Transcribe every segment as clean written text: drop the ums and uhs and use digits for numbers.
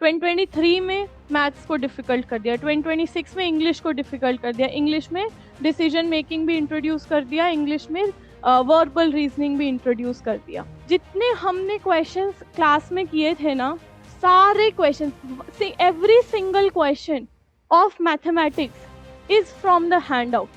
2023 में मैथ्स को डिफ़िकल्ट कर दिया, 2026 में इंग्लिश को डिफ़िकल्ट कर दिया, इंग्लिश में डिसीजन मेकिंग भी इंट्रोड्यूस कर दिया, इंग्लिश में वर्बल रीजनिंग भी इंट्रोड्यूस कर दिया। जितने हमने क्वेश्चंस क्लास में किए थे ना, सारे questions, every single question of mathematics is from the hand out.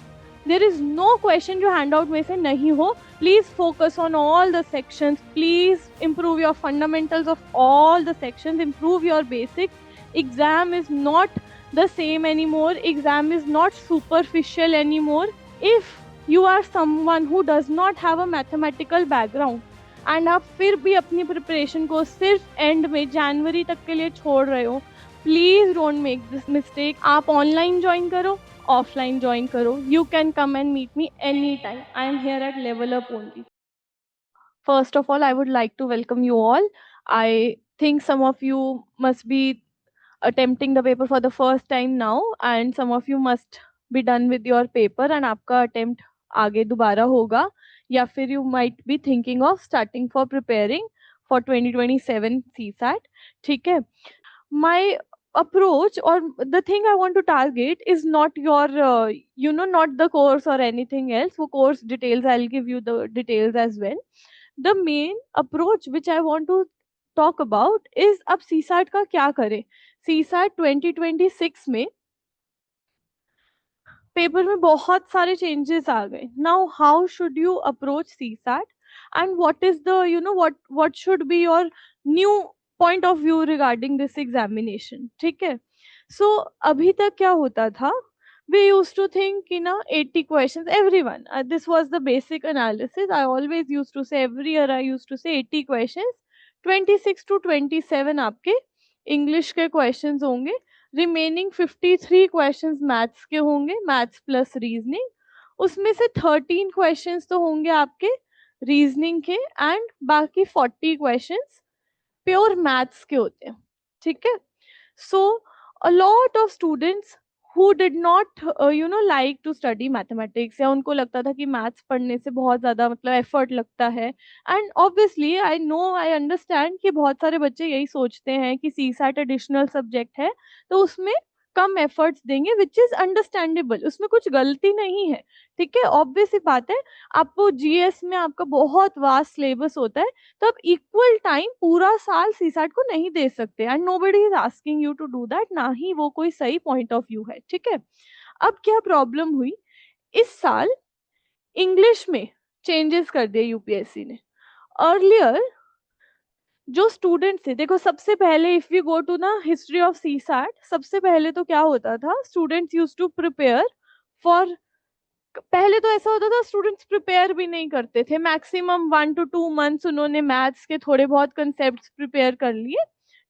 There is no question जो हैंड आउट में से नहीं हो। Please focus on all the sections. Please improve your fundamentals of all the sections. Improve your basics. Exam is not the same anymore. Exam is not superficial anymore. If you are someone who does not have a mathematical background and आप फिर भी अपनी preparation को सिर्फ and में जनवरी तक के लिए छोड़ रहे हो, please don't make this mistake. आप ऑनलाइन ज्वाइन करो, offline join karo. You can come and meet me anytime. I am here at Level Up only. First of all, I would like to welcome you all. I think some of you must be attempting the paper for the first time now, and some of you must be done with your paper and आपका attempt आगे दोबारा होगा, या फिर you might be thinking of starting for preparing for 2027 CSAT. ठीक है? My approach or the thing I want to target is not your not the course or anything else. वो course details I'll give you the details as well. The main approach which I want to talk about is अब CSAT का क्या करें। CSAT 2026 में paper में बहुत सारे changes आ गए। Now how should you approach CSAT and what is the what should be your new point of view regarding this examination। ठीक है, so अभी तक क्या होता था, we used to think 80 questions, everyone, this was the basic analysis. I always used to say, every year I used to say 80 questions, 26 to 27 आपके English के questions होंगे, रिमेनिंग 53 क्वेश्चंस मैथ्स के होंगे, मैथ्स प्लस रीजनिंग। उसमें से 13 questions तो होंगे आपके रीजनिंग के एंड बाकी 40 क्वेश्चंस प्योर मैथ्स के होते हैं। ठीक है, so a lot of students who did not like to study mathematics, या उनको लगता था कि मैथ्स पढ़ने से बहुत ज़्यादा मतलब एफर्ट लगता है, एंड ऑब्वियसली आई अंडरस्टैंड कि बहुत सारे बच्चे यही सोचते हैं कि CSAT एडिशनल सब्जेक्ट है तो उसमें कम एफर्ट्स देंगे, विच इज अंडरस्टैंडेबल, उसमें कुछ गलती नहीं है। ठीक है, ऑब्वियस ही बात है, आपको GS में आपका बहुत वास्ट सिलेबस होता है, तो आप इक्वल टाइम पूरा साल CSAT को नहीं दे सकते, and nobody is asking you to do that, ना ही वो कोई सही पॉइंट ऑफ व्यू है। ठीक है, अब क्या प्रॉब्लम हुई, इस साल इंग्लिश में चेंजेस कर दिए UPSC ने। अर्लियर जो स्टूडेंट्स थे, देखो सबसे पहले इफ यू गो टू ना हिस्ट्री ऑफ CSAT, सबसे पहले तो क्या होता था, students used to prepare for, पहले तो ऐसा होता था स्टूडेंट्स प्रिपेयर भी नहीं करते थे, मैक्सिमम 1 to 2 मंथ्स उन्होंने मैथ्स के थोड़े बहुत कंसेप्ट्स प्रिपेयर कर लिए।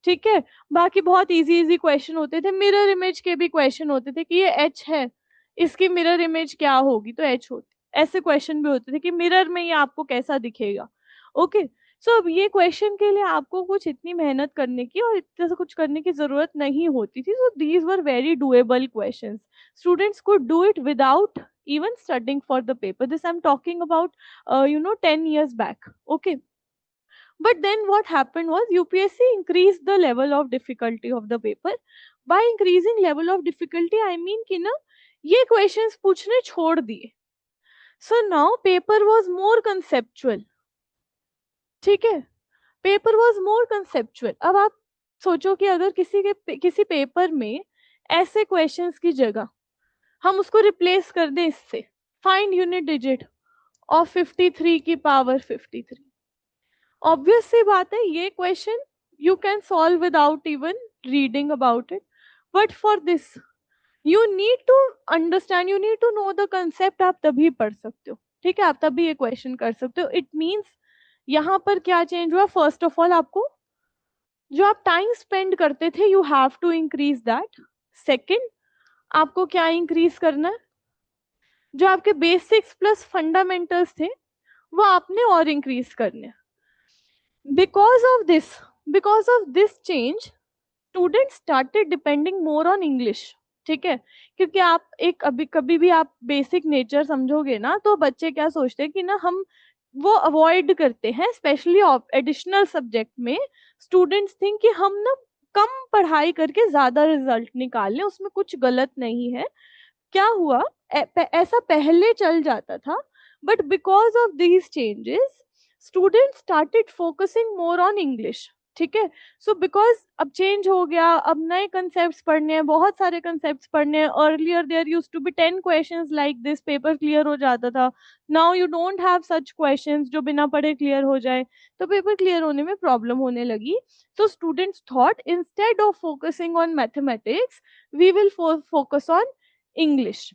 ठीक है, बाकी बहुत इजी इजी क्वेश्चन होते थे, मिरर इमेज के भी क्वेश्चन होते थे कि ये H है, इसकी मिरर इमेज क्या होगी, तो H होती, ऐसे क्वेश्चन भी होते थे कि मिरर में ये आपको कैसा दिखेगा। ओके, सो अब ये क्वेश्चन के लिए आपको कुछ इतनी मेहनत करने की और इतना सा कुछ करने की जरूरत नहीं होती थी, so these were very doable questions, students could do it without even studying for the paper. This I'm talking about 10 years back. Okay, but then what happened was UPSC increased the level of difficulty of the paper. By increasing level of difficulty I mean कि ना ये questions पूछने छोड़ दिए, so now paper was more conceptual। ठीक है, paper was more conceptual. अब आप सोचो कि अगर किसी पेपर में ऐसे क्वेश्चंस की जगह हम उसको रिप्लेस कर दें इससे, फाइंड यूनिट डिजिट ऑफ 53 की पावर 53, ऑब्वियस सी बात है ये question you can solve without even reading about it, but for this you need to understand, you need to know the concept, आप तभी पढ़ सकते हो। ठीक है, आप तभी ये क्वेश्चन कर सकते हो। इट मीन्स यहाँ पर क्या चेंज हुआ, फर्स्ट ऑफ ऑल आपको जो आप टाइम स्पेंड करते थे you have to increase that. Second, आपको क्या इंक्रीज करना है, जो आपके बेसिक्स प्लस फंडामेंटल्स थे वो आपने और इंक्रीज करने। Because of this change student started depending more on English. ठीक है, क्योंकि आप एक अभी कभी भी आप बेसिक नेचर समझोगे ना, तो बच्चे क्या सोचते हैं कि ना हम वो अवॉइड करते हैं, स्पेशली एडिशनल सब्जेक्ट में स्टूडेंट्स थिंक कि हम ना कम पढ़ाई करके ज्यादा रिजल्ट निकाल लें, उसमें कुछ गलत नहीं है। क्या हुआ, ऐसा पहले चल जाता था, but because of these changes student started focusing more on English. ठीक है, सो बिकॉज अब चेंज हो गया, अब नए कंसेप्ट पढ़ने हैं, बहुत सारे कंसेप्ट पढ़ने हैं। Earlier there use to be 10 questions like this, paper clear हो जाता था। Now you don't have such questions जो बिना पढ़े क्लियर हो जाए, तो पेपर क्लियर होने में प्रॉब्लम होने लगी। So students thought instead of focusing on mathematics, we will focus on English.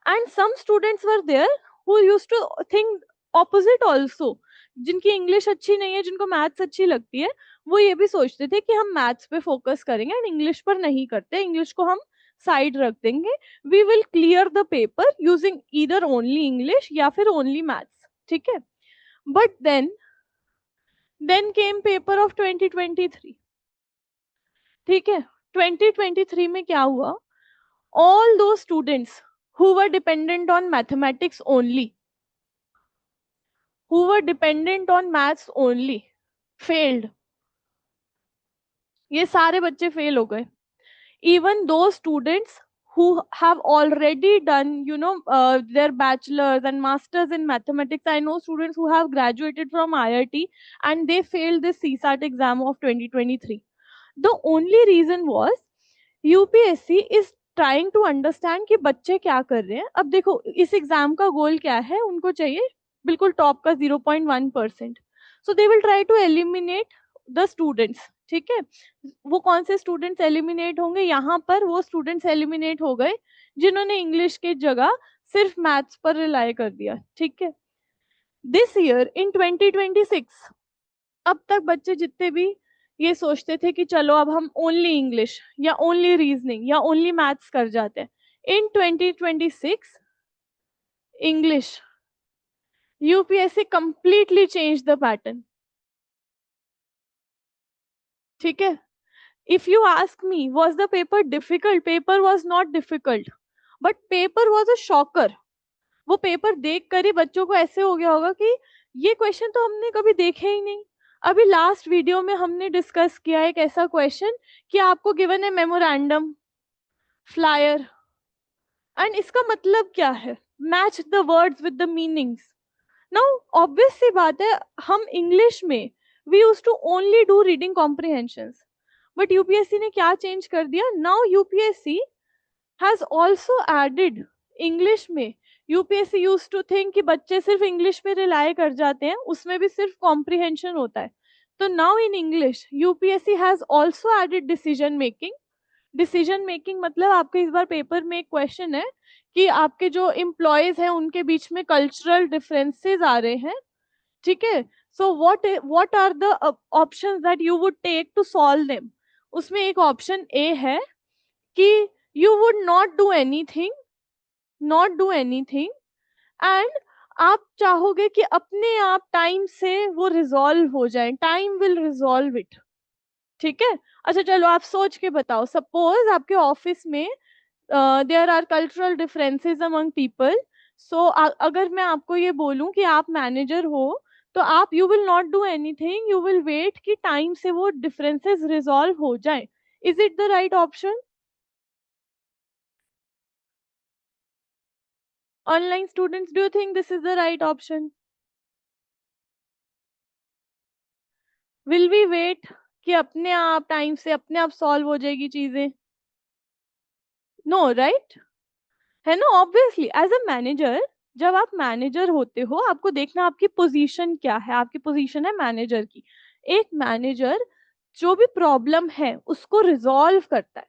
And some students were there who used to think opposite also. जिनकी इंग्लिश अच्छी नहीं है, जिनको मैथ्स अच्छी लगती है, वो ये भी सोचते थे कि हम मैथ्स पे फोकस करेंगे एंड इंग्लिश पर नहीं करते, इंग्लिश को हम साइड रख देंगे। We will clear the paper using either only English या फिर ओनली मैथ्स। ठीक है, but then came paper of 2023। ठीक है, 2023 में क्या हुआ, all those students who were dependent on mathematics only, who were dependent on maths only, failed। ये सारे बच्चे फेल हो गए। even those students who have already done their bachelor's and masters in mathematics, I know students who have graduated from IIT and they failed this CSAT exam of 2023। the only reason was UPSC is trying to understand कि बच्चे क्या कर रहे हैं। अब देखो इस exam का गोल क्या है, उनको चाहिए बिल्कुल टॉप का 0.1%। So they will try to eliminate the students. ठीक है, वो कौन से स्टूडेंट्स एलिमिनेट होंगे, यहाँ पर वो स्टूडेंट्स एलिमिनेट हो गए जिन्होंने इंग्लिश की जगह सिर्फ मैथ्स पर रिलाई कर दिया। ठीक है, दिस ईयर इन 2026 अब तक बच्चे जितने भी ये सोचते थे कि चलो अब हम ओनली इंग्लिश या ओनली रीजनिंग या ओनली मैथ्स कर जाते हैं, इन 2026 English UPSC completely change the pattern. ठीक है, if you ask me was the paper difficult, paper was not difficult, but paper was a shocker. वो पेपर देख कर ही बच्चों को ऐसे हो गया होगा कि ये क्वेश्चन तो हमने कभी देखे ही नहीं। अभी लास्ट वीडियो में हमने डिस्कस किया एक ऐसा क्वेश्चन कि आपको गिवन है मेमोरेंडम, फ्लायर, एंड इसका मतलब क्या है, match the words with the meanings. Now obvious सी बात है, हम इंग्लिश में we use to only do reading comprehensions, but UPSC ने क्या चेंज कर दिया, now UPSC has also added English में। यूपीएससी यूज टू थिंक कि बच्चे सिर्फ इंग्लिश पे रिलाई कर जाते हैं, उसमें भी सिर्फ कॉम्प्रिहेंशन होता है। तो now in English UPSC has also added decision making. Decision making मतलब आपके इस बार पेपर में एक क्वेश्चन है कि आपके जो एम्प्लॉयज हैं उनके बीच में कल्चरल डिफरेंसेस आ रहे हैं। ठीक है, so what are the options that you would take to solve them. उसमें एक ऑप्शन ए है कि you would not do anything, not do anything, and आप चाहोगे कि अपने आप टाइम से वो रिजॉल्व हो जाए, टाइम विल रिजॉल्व इट। ठीक है, अच्छा चलो आप सोच के बताओ, सपोज आपके ऑफिस में there are cultural differences among people. So अगर मैं आपको ये बोलूं कि आप मैनेजर हो, तो आप you will not do anything, you will wait कि टाइम से वो डिफरेंसेस रिजॉल्व हो जाए। Is it the right option? Online students, do you think this is the right option? Will we wait कि अपने आप टाइम से अपने आप सॉल्व हो जाएगी चीजें? No, right? है ना, ऑब्वियसली एज अ मैनेजर, जब आप मैनेजर होते हो आपको देखना आपकी पोजीशन क्या है। आपकी पोजीशन है मैनेजर की। एक मैनेजर जो भी प्रॉब्लम है उसको रिजॉल्व करता है।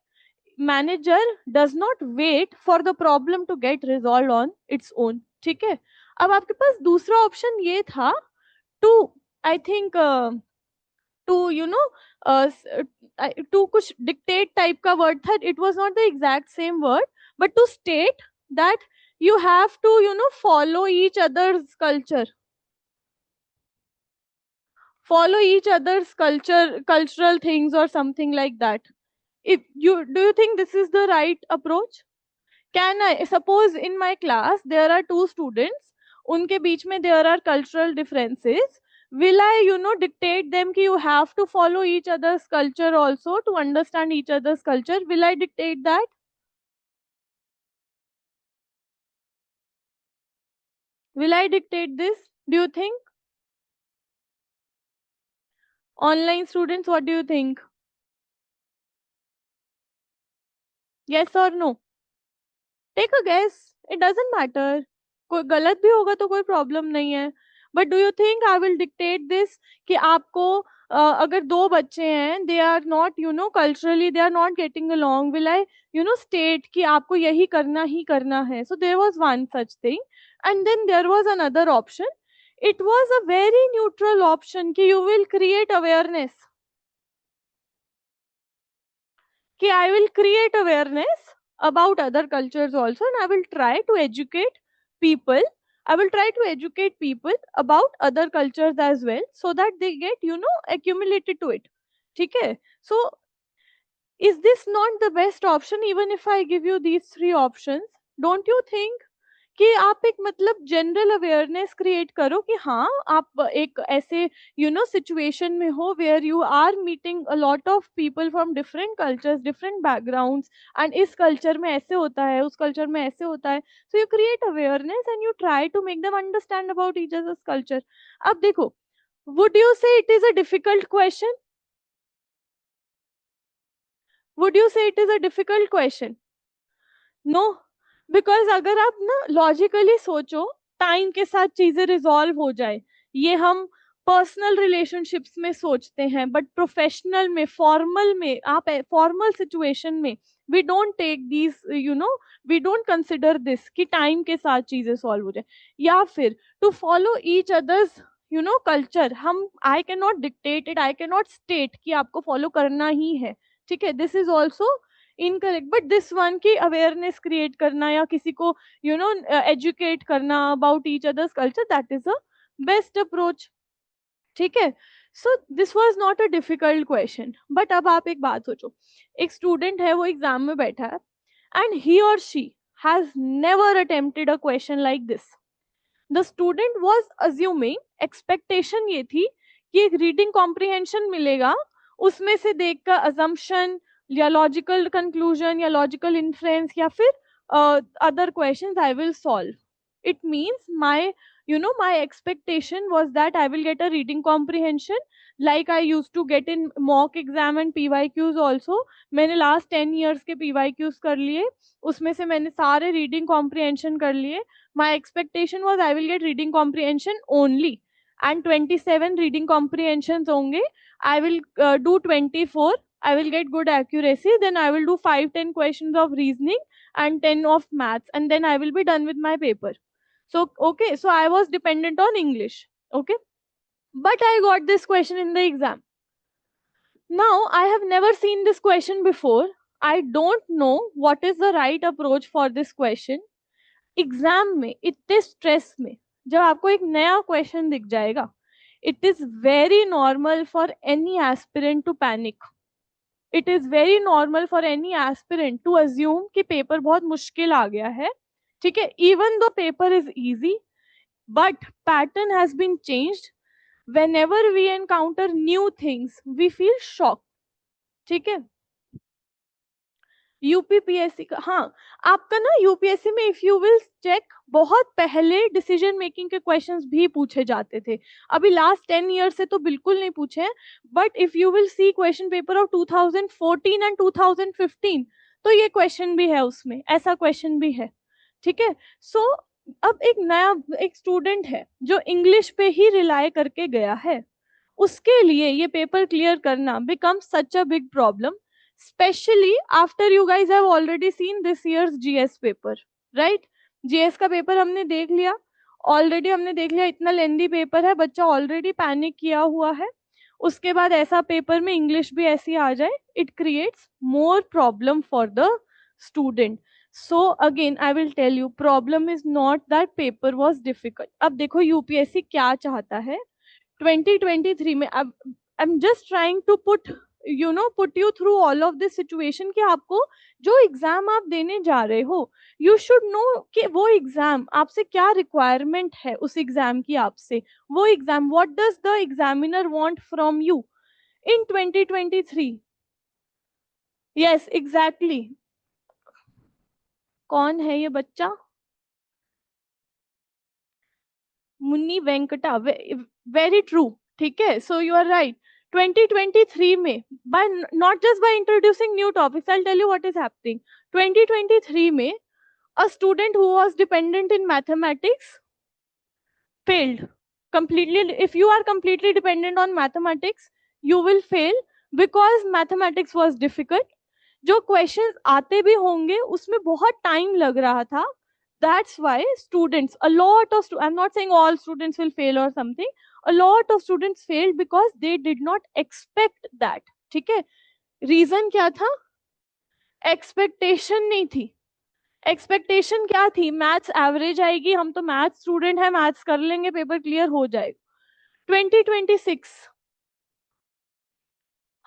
Manager does not wait for the problem to get resolve on its own. ठीक है, अब आपके पास दूसरा ऑप्शन ये था to, I think, to to कुछ डिक्टेट टाइप का वर्ड था, it was not the exact same word, but to state that you have to follow each other's culture, follow each other's cultural things or something like that. If you do you think this is the right approach? Can I suppose in my class there are two students, उनके बीच में there are cultural differences, will I, dictate them ki you have to follow each other's culture also to understand each other's culture? Will I dictate that? Will I dictate this? Do you think? Online students, what do you think? Yes or no? Take a guess. It doesn't matter. कोई गलत भी होगा तो कोई problem नहीं है. But do you think I will dictate this कि आपको अगर दो बच्चे हैं, they are not culturally they are not getting along, will I state कि आपको यही करना ही करना है? So there was one such thing, and then there was another option. It was a very neutral option कि यू विल क्रिएट अवेयरनेस, कि I will create awareness about other cultures also, and I will try to educate people. I will try to educate people about other cultures as well, so that they get accumulated to it. ठीक है? So is this not the best option? Even if I give you these three options, don't you think कि आप एक मतलब general awareness create करो कि हाँ, आप एक ऐसे सिचुएशन में हो where you are meeting a lot of people from different cultures, different backgrounds, and इस कल्चर में ऐसे होता है, उस कल्चर में ऐसे होता है. So you create awareness and you try to make them understand about each others culture. अब देखो, would you say it is a difficult question? Would you say it is a difficult question? No. Because अगर आप ना logically सोचो, time के साथ चीजें resolve हो जाए, ये हम पर्सनल रिलेशनशिप्स में सोचते हैं, बट प्रोफेशनल में, फॉर्मल में, आप फॉर्मल सिचुएशन में we don't take these we don't consider this कि टाइम के साथ चीजें सॉल्व हो जाए. या फिर to follow each others culture, हम I can not dictate it, I can not state कि आपको फॉलो करना ही है. ठीक है, this is also incorrect. But this one की अवेयरनेस क्रिएट करना या किसी को एजुकेट करना about each others culture, that is a best approach. ठीक है. So this was not a difficult question. But अब आप एक बात सोचो, एक स्टूडेंट है, वो एग्जाम में बैठा है, एंड ही और she has never attempted a question like this. The student was assuming, expectation ये थी कि एक रीडिंग कॉम्प्रिहेंशन मिलेगा, उसमें से देखकर अजम्पशन या लॉजिकल कंक्लूजन या लॉजिकल इन्फ्रेंस या फिर other questions I will solve. it means my expectation was that I will get a reading comprehension like I used to get in mock exam and PYQs also. मैंने last 10 years के PYQs कर लिए, उसमें से मैंने सारे reading comprehension कर लिए. My expectation was I will get reading comprehension only, and 27 reading comprehensions होंगे. I will do 24. I will get good accuracy. Then I will do 5-10 questions of reasoning and 10 of maths, and then I will be done with my paper. So okay, so I was dependent on English. Okay, but I got this question in the exam. Now I have never seen this question before. I don't know what is the right approach for this question. Exam में इतने stress में जब आपको एक नया question दिख जाएगा, it is very normal for any aspirant to panic. It is very normal for any aspirant to assume कि पेपर बहुत मुश्किल आ गया है. ठीक है, even though paper is easy, but pattern has been changed. whenever we encounter new things we feel shocked. ठीक है. यूपीपीएससी का, हाँ, आपका ना यूपीएससी में इफ यू विल चेक, बहुत पहले डिसीजन मेकिंग के क्वेश्चंस भी पूछे जाते थे. अभी लास्ट 10 ईयर से तो बिल्कुल नहीं पूछे हैं, but if you will see question paper of 2014 and 2015, तो ये क्वेश्चन भी है उसमें, ऐसा क्वेश्चन भी है. ठीक है. सो अब एक नया एक स्टूडेंट है जो इंग्लिश पे ही रिलाय करके गया है, उसके लिए ये पेपर क्लियर करना become such a big problem, especially after you guys have already seen this year's GS paper, right? GS का पेपर हमने देख लिया ऑलरेडी, हमने देख लिया इतना लेंदी पेपर है, बच्चा ऑलरेडी पैनिक किया हुआ है. उसके बाद ऐसा पेपर में इंग्लिश भी ऐसी आ जाए, it creates more problem for the student. So again I will tell you, problem is not that paper was difficult. अब देखो यूपीएससी क्या चाहता है 2023 में. अब I am just trying to put put you through all of this situation कि आपको जो एग्जाम आप देने जा रहे हो, यू शुड नो कि वो एग्जाम आपसे क्या रिक्वायरमेंट है, उस एग्जाम की आपसे, वो exam what does the examiner want from you in 2023। Yes exactly. कौन है ये बच्चा? Munni Venkata, very true. ठीक है, सो यू आर राइट। 2023 में, by not just by introducing new topics, I'll tell you what is happening. 2023 में a student who was dependent in mathematics failed completely. If you are completely dependent on mathematics, you will fail because mathematics was difficult. जो questions आते भी होंगे उसमें बहुत time लग रहा था. That's why students, a lot of I'm not saying all students will fail or something, a lot of students failed because they did not expect that. ठीक है, रीजन क्या था? एक्सपेक्टेशन नहीं थी. एक्सपेक्टेशन क्या थी? मैथ्स एवरेज आएगी, हम तो मैथ्स स्टूडेंट है, मैथ्स कर लेंगे, पेपर क्लियर हो जाएगा. 2026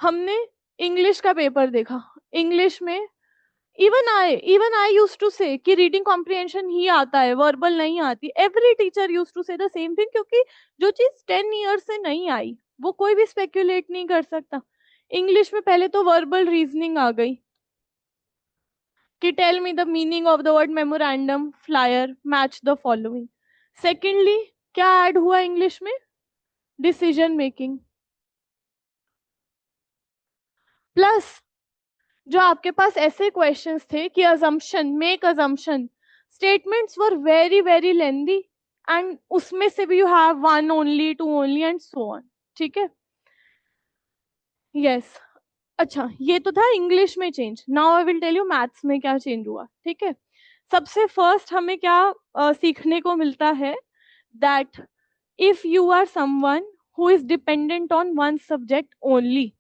हमने इंग्लिश का पेपर देखा. इंग्लिश में even I used to say कि रीडिंग कॉम्प्रिहेंशन ही आता है, वर्बल नहीं आती. एवरी टीचर यूज टू से द सेम थिंग, क्योंकि जो चीज 10 ईयर से नहीं आई वो कोई भी स्पेक्यूलेट नहीं कर सकता. इंग्लिश में पहले तो वर्बल रीजनिंग आ गई कि tell me the meaning of the word memorandum, flyer, match the following. Secondly क्या ऐड हुआ इंग्लिश में? Decision making. प्लस जो आपके पास ऐसे क्वेश्चंस थे कि assumption, make assumption, statements were very very lengthy, and उसमें से भी you have one only, two only and so on. ठीक है, यस. अच्छा, ये तो था इंग्लिश में change. Now I will tell you maths में क्या चेंज हुआ. ठीक है, सबसे फर्स्ट हमें क्या सीखने को मिलता है? That if you are someone who is dependent on one subject only,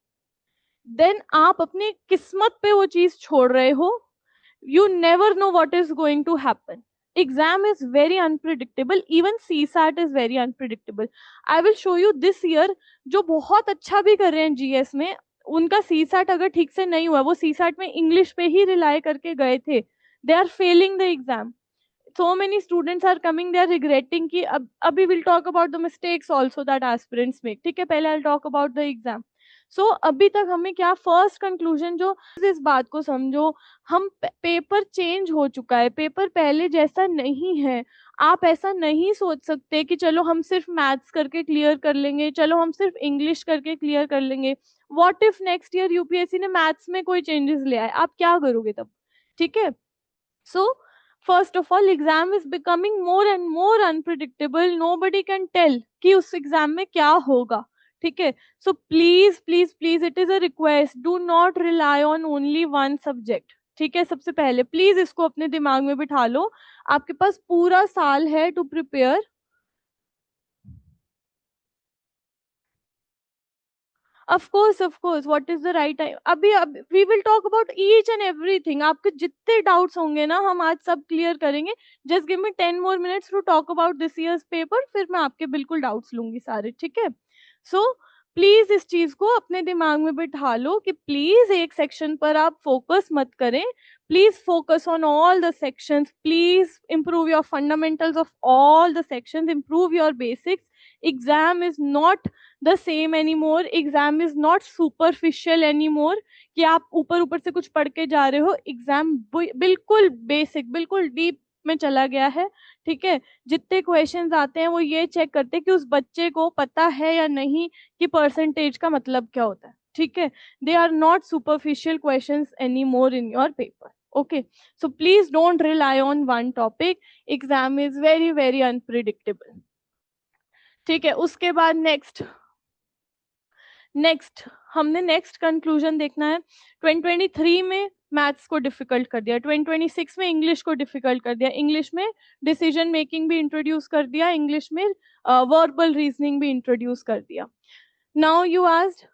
then आप अपनी किस्मत पे वो चीज छोड़ रहे हो. You never know what is going to happen. Exam is very unpredictable, even CSAT is very unpredictable. I will show you this year जो बहुत अच्छा भी कर रहे हैं जीएस में, उनका सी सैट अगर ठीक से नहीं हुआ, वो सी सैट में इंग्लिश पे ही रिलाई करके गए थे, they are failing the exam. So many students are coming, they are regretting कि अब अभी we'll talk about the mistakes also that aspirants make. ठीक है, पहले I'll talk about the exam. So अभी तक हमें क्या फर्स्ट कंक्लूजन, जो इस बात को समझो, हम पेपर चेंज हो चुका है, पेपर पहले जैसा नहीं है. आप ऐसा नहीं सोच सकते कि चलो हम सिर्फ मैथ्स करके क्लियर कर लेंगे, चलो हम सिर्फ इंग्लिश करके क्लियर कर लेंगे. What if next year UPSC ने मैथ्स में कोई चेंजेस ले आए, आप क्या करोगे तब? ठीक है, सो first of all exam is becoming more and more unpredictable. Nobody can tell कि उस एग्जाम में क्या होगा. ठीक है, so please please please it is a request, do not rely on only one subject. ठीक है, सबसे पहले प्लीज इसको अपने दिमाग में बिठा लो. आपके पास पूरा साल है to prepare. Of course, what is the right time? अभी we will talk about each and everything. आपके जितने doubts होंगे ना, हम आज सब clear करेंगे. Just give me 10 more minutes to talk about this year's paper, फिर मैं आपके बिल्कुल doubts लूंगी सारे. ठीक है, so प्लीज इस चीज को अपने दिमाग में बिठा लो कि प्लीज एक सेक्शन पर आप फोकस मत करें. Please focus on all the sections. Please improve your fundamentals of all the sections, improve your basics. Exam is not the same anymore. Exam is not superficial anymore कि आप ऊपर ऊपर से कुछ पढ़ के जा रहे हो. एग्जाम बिल्कुल बेसिक, बिल्कुल डीप में चला गया है. ठीक है, जितने क्वेश्चंस आते हैं वो ये चेक करते हैं कि उस बच्चे को पता है या नहीं कि परसेंटेज का मतलब क्या होता है. ठीक है, they are not superficial questions any more in your paper. Okay, so please don't rely on one topic. Exam is very very unpredictable. ठीक है, उसके बाद नेक्स्ट हमने नेक्स्ट कंक्लूजन देखना है. 2023 में मैथ्स को डिफिकल्ट कर दिया, 2026 में इंग्लिश को डिफिकल्ट कर दिया, इंग्लिश में डिसीजन मेकिंग भी इंट्रोड्यूस कर दिया, इंग्लिश में वर्बल रीजनिंग भी इंट्रोड्यूस कर दिया. Now you asked,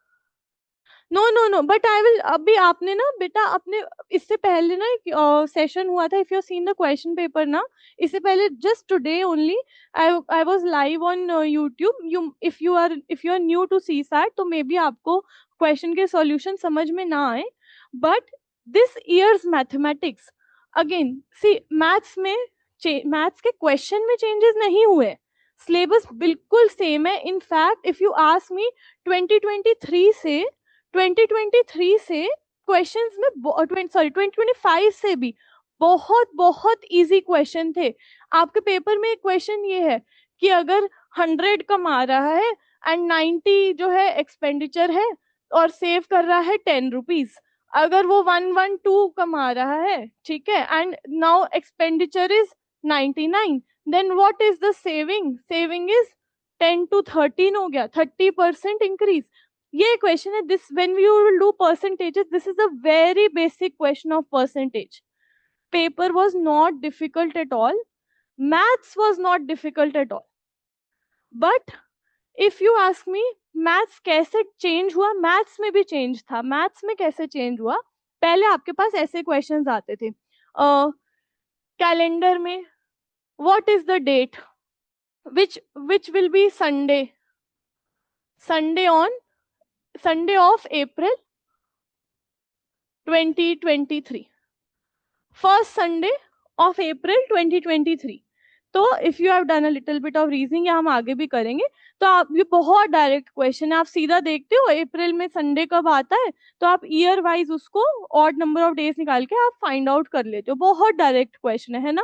no but I will, अभी आपने ना बेटा अपने इससे पहले ना एक सेशन हुआ था, if you seen the question paper ना, इससे पहले just today only I was live on YouTube. You if you are new to CSAT, तो मे बी आपको क्वेश्चन के सॉल्यूशन समझ में ना आए, but this year's mathematics again CSAT के क्वेश्चन में चेंजेस नहीं हुए, सिलेबस बिल्कुल सेम है। In fact if you ask me 2023 से क्वेश्चंस में 2025 से भी बहुत बहुत इजी क्वेश्चन थे। आपके पेपर में एक क्वेश्चन ये है कि अगर 100 कमा रहा है एंड 90 जो है एक्सपेंडिचर है और सेव कर रहा है 10 रुपीज, अगर वो 112 कमा रहा है, ठीक है, and now expenditure is 99, then what is the saving is 10 to 13 हो गया, 30% इंक्रीज। ये क्वेश्चन है, this when you will do percentages, this is a very basic question of percentage. Paper was not difficult at all, maths was not difficult at all, but if you ask me maths कैसे change हुआ, maths में भी change था। Maths में कैसे change हुआ, पहले आपके पास ऐसे क्वेश्चंस आते थे कैलेंडर में, what is the date which will be Sunday, Sunday of April 2023, first Sunday of April 2023। तो if you have done a little bit of reasoning, या हम आगे भी करेंगे, तो आप, ये बहुत डायरेक्ट क्वेश्चन है, आप सीधा देखते हो अप्रैल में संडे कब आता है, तो आप ईयर वाइज उसको ऑड नंबर ऑफ डेज निकाल के आप फाइंड आउट कर लेते हो। बहुत डायरेक्ट क्वेश्चन है ना।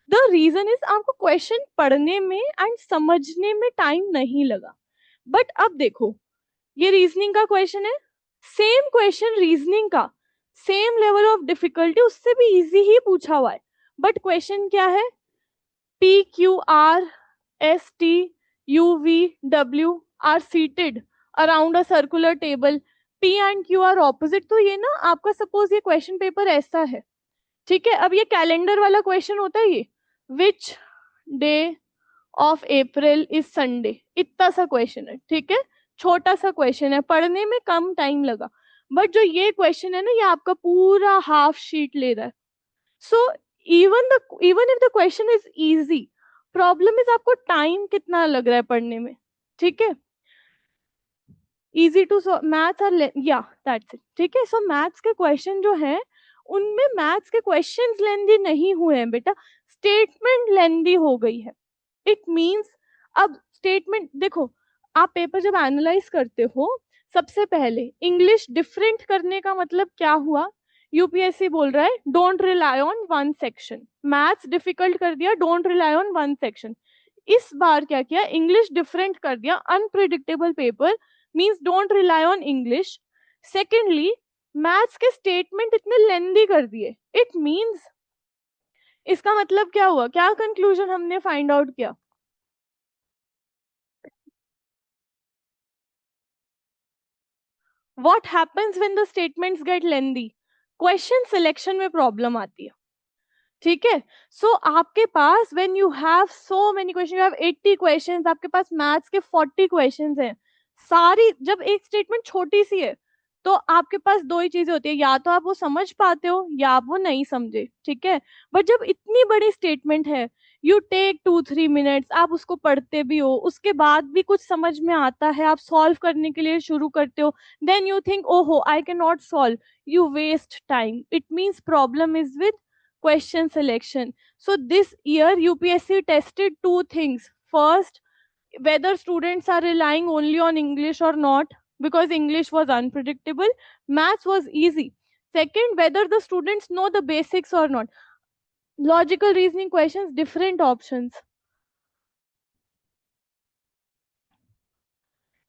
द रीजन इज आपको क्वेश्चन पढ़ने में एंड समझने में टाइम नहीं लगा। बट अब देखो, ये रीजनिंग का क्वेश्चन है, सेम क्वेश्चन रीजनिंग का, सेम लेवल ऑफ डिफिकल्टी, उससे भी इजी ही पूछा हुआ है, बट क्वेश्चन क्या है, P, Q, R, S, T, U, V, W are seated around a circular table. P and Q are opposite. तो ये ना आपका सपोज ये क्वेश्चन पेपर ऐसा है, ठीक है। अब ये कैलेंडर वाला क्वेश्चन होता है, ये which day of April is Sunday, इतना सा क्वेश्चन है, ठीक है, छोटा सा क्वेश्चन है, पढ़ने में कम टाइम लगा। बट जो ये क्वेश्चन है ना, ये आपका पूरा हाफ शीट ले रहा है। सो even if the question is easy, problem is आपको टाइम कितना लग रहा है पढ़ने में, ठीक है। इजी टू मैथ्स आर, या दैट्स इट, ठीक है। सो मैथ्स के क्वेश्चन जो है, उनमें मैथ्स के क्वेश्चंस लेंदी नहीं हुए हैं बेटा, स्टेटमेंट लेंदी हो गई है। इट मींस, अब स्टेटमेंट देखो, आप पेपर जब एनालाइज करते हो, सबसे पहले इंग्लिश डिफरेंट करने का मतलब क्या हुआ, यूपीएससी बोल रहा है don't rely on one section, maths difficult कर दिया, don't rely on one section. इस बार क्या किया, इंग्लिश डिफरेंट कर दिया, unpredictable paper means don't rely on English. Secondly, maths के स्टेटमेंट इतने लेंदी कर दिए, इट मींस, इसका मतलब क्या हुआ, क्या कंक्लूजन हमने फाइंड आउट किया, what happens when the statements get lengthy, question selection में प्रॉब्लम आती है, ठीक है। सो आपके पास when you have so many question, you have 80 questions, आपके पास मैथ्स के 40 क्वेश्चंस हैं, सारी, जब एक स्टेटमेंट छोटी सी है, तो आपके पास दो ही चीजें होती है, या तो आप वो समझ पाते हो या आप वो नहीं समझे, ठीक है। बट जब इतनी बड़ी स्टेटमेंट है, यू टेक 2-3 मिनट्स, आप उसको पढ़ते भी हो, उसके बाद भी कुछ समझ में आता है, आप सॉल्व करने के लिए शुरू करते हो, देन यू थिंक ओहो आई can not solve, you waste time. It means problem is with question selection. So this year UPSC tested two things. First, whether students are relying only on English or not, because English was unpredictable, maths was easy. Second, whether the students know the basics or not. Logical reasoning questions, different options.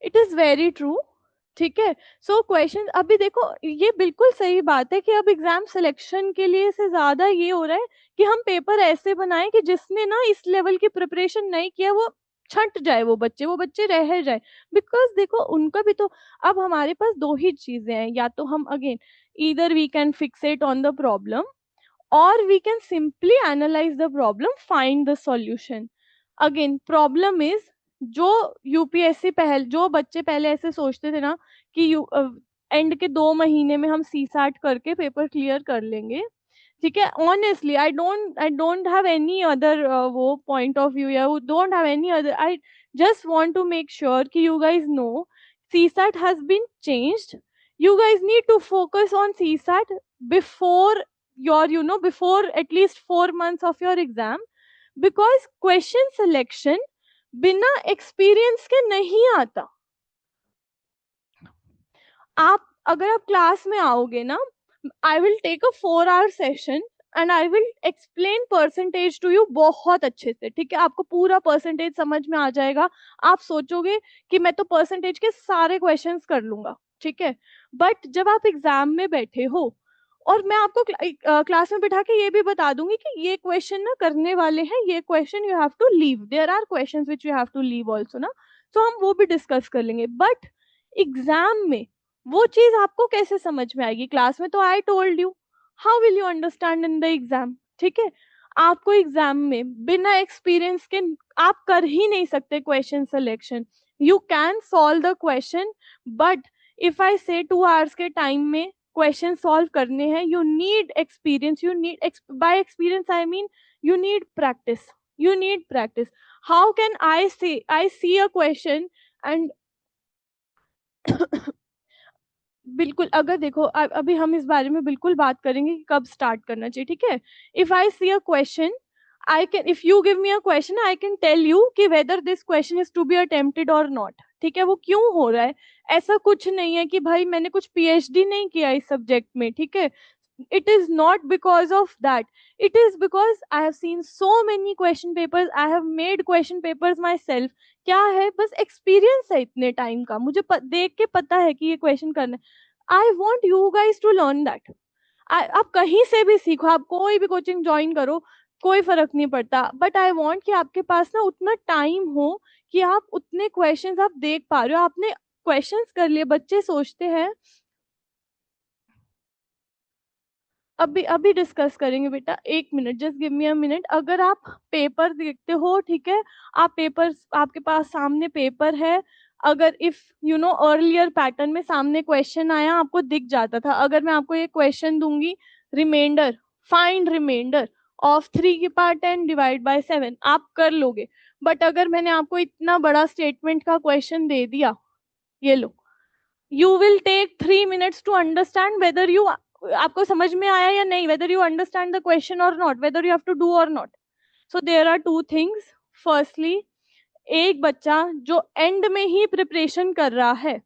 It is very true. ठीक है। So question अभी देखो, ये बिल्कुल सही बात है कि अब एग्जाम सिलेक्शन के लिए से ज्यादा ये हो रहा है कि हम पेपर ऐसे बनाएं कि जिसने ना इस लेवल की प्रिपरेशन नहीं किया, वो छंट जाए, वो बच्चे रह जाए। बिकॉज देखो उनका भी तो, अब हमारे पास दो ही चीजें हैं, या तो हम again either we can fixate on the problem और we can simply analyse the problem, find the solution. Again problem is, जो यूपीएससी पहले, जो बच्चे पहले ऐसे सोचते थे ना कि एंड के 2 महीने में हम सी सैट करके पेपर क्लियर कर लेंगे, ठीक है। Honestly I don't have any other वो पॉइंट ऑफ व्यू, या don't have any other, I just want to make sure कि you guys know, CSAT has been changed. You guys need to focus on CSAT before your, before at least 4 months of your exam, because question selection बिना experience के नहीं आता. आप अगर आप class में आओगे ना, I will take a 4 hour session and I will explain percentage to you बहुत अच्छे से, ठीक है. आपको पूरा परसेंटेज समझ में आ जाएगा. आप सोचोगे कि मैं तो परसेंटेज के सारे क्वेश्चंस कर लूंगा, ठीक है. बट जब आप एग्जाम में बैठे हो, और मैं आपको क्लास में बिठा के ये भी बता दूंगी कि ये क्वेश्चन ना करने वाले हैं, ये question you have to leave, there are questions which you have to leave also ना, तो हम वो भी डिस्कस कर लेंगे. बट एग्जाम में वो चीज आपको कैसे समझ में आएगी? क्लास में तो I told you, how will you understand in the exam? ठीक है. आपको एग्जाम में बिना एक्सपीरियंस के आप कर ही नहीं सकते question selection. You can solve the question, but if I से 2 hours के टाइम में क्वेश्चन सॉल्व करने हैं, you need experience. You need, bye experience I mean you need practice. You need practice. How can I से आई see a question and बिल्कुल, अगर देखो अभी हम इस बारे में बिल्कुल बात करेंगे कि कब स्टार्ट करना चाहिए, ठीक है. If I see a question, I can, if you give me a question, I can tell you कि whether this question is to be attempted और नॉट. ठीक है. वो क्यों हो रहा है? ऐसा कुछ नहीं है कि भाई मैंने कुछ पीएचडी नहीं किया इस सब्जेक्ट में, ठीक है. it is not because of that. It is because I have seen so many question papers. I have made question papers myself. क्या है, बस एक्सपीरियंस है इतने टाइम का, मुझे देख के पता है कि ये क्वेश्चन करना है. I want you guys to learn that. आप कहीं से भी सीखो, आप कोई भी कोचिंग ज्वाइन करो, कोई फर्क नहीं पड़ता. बट आई वॉन्ट कि आपके पास ना उतना टाइम हो कि आप उतने क्वेश्चंस आप देख पा रहे हो. आपने क्वेश्चंस कर लिए. बच्चे सोचते हैं, अभी अभी डिस्कस करेंगे बेटा, 1 minute, just give me a minute. अगर आप पेपर देखते हो, ठीक है, आप पेपर, आपके पास सामने पेपर है, अगर if you know earlier pattern में सामने क्वेश्चन आया, आपको दिख जाता था. अगर मैं आपको ये क्वेश्चन दूंगी, रिमाइंडर, फाइंड रिमाइंडर ऑफ 3 की पावर 10 डिवाइड बाय 7, आप कर लोगे. बट अगर मैंने आपको इतना बड़ा स्टेटमेंट का क्वेश्चन दे दिया, ये लो, you will take 3 minutes to understand whether you, आपको समझ में आया या नहीं, whether you understand the question और not, whether you have to do और not. So there are two things. Firstly, एक बच्चा जो एंड में ही प्रिपरेशन कर रहा है,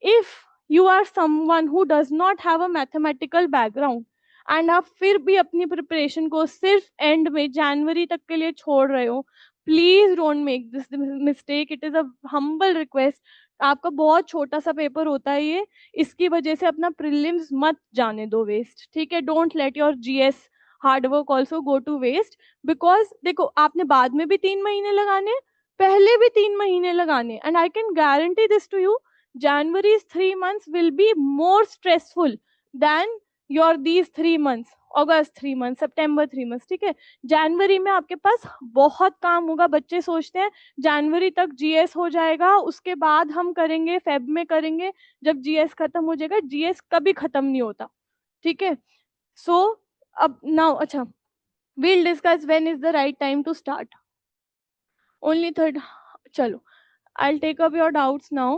if you are someone who does not have a mathematical background and आप फिर भी अपनी प्रिपरेशन को सिर्फ एंड में जनवरी तक के लिए छोड़ रहे हो, please don't make this mistake. It is a humble request. आपका बहुत छोटा सा पेपर होता है ये, इसकी वजह से अपना प्रीलिम्स मत जाने दो वेस्ट, ठीक है. Don't let your GS hard work also go to waste. Because देखो, आपने बाद में भी 3 महीने लगाने, पहले भी 3 महीने लगाने, and I can guarantee this to you, January's 3 months will be more stressful than your these 3 months. August 3 months, September 3 months, ठीक है. जनवरी में आपके पास बहुत काम होगा. बच्चे सोचते हैं जनवरी तक जीएस हो जाएगा, उसके बाद हम करेंगे, फेब में करेंगे. जब जीएस खत्म हो जाएगा, जीएस कभी खत्म नहीं होता, ठीक है. सो अब नाउ, अच्छा, we'll discuss when is the right time to start. Only third, चलो, I'll take up your doubts now.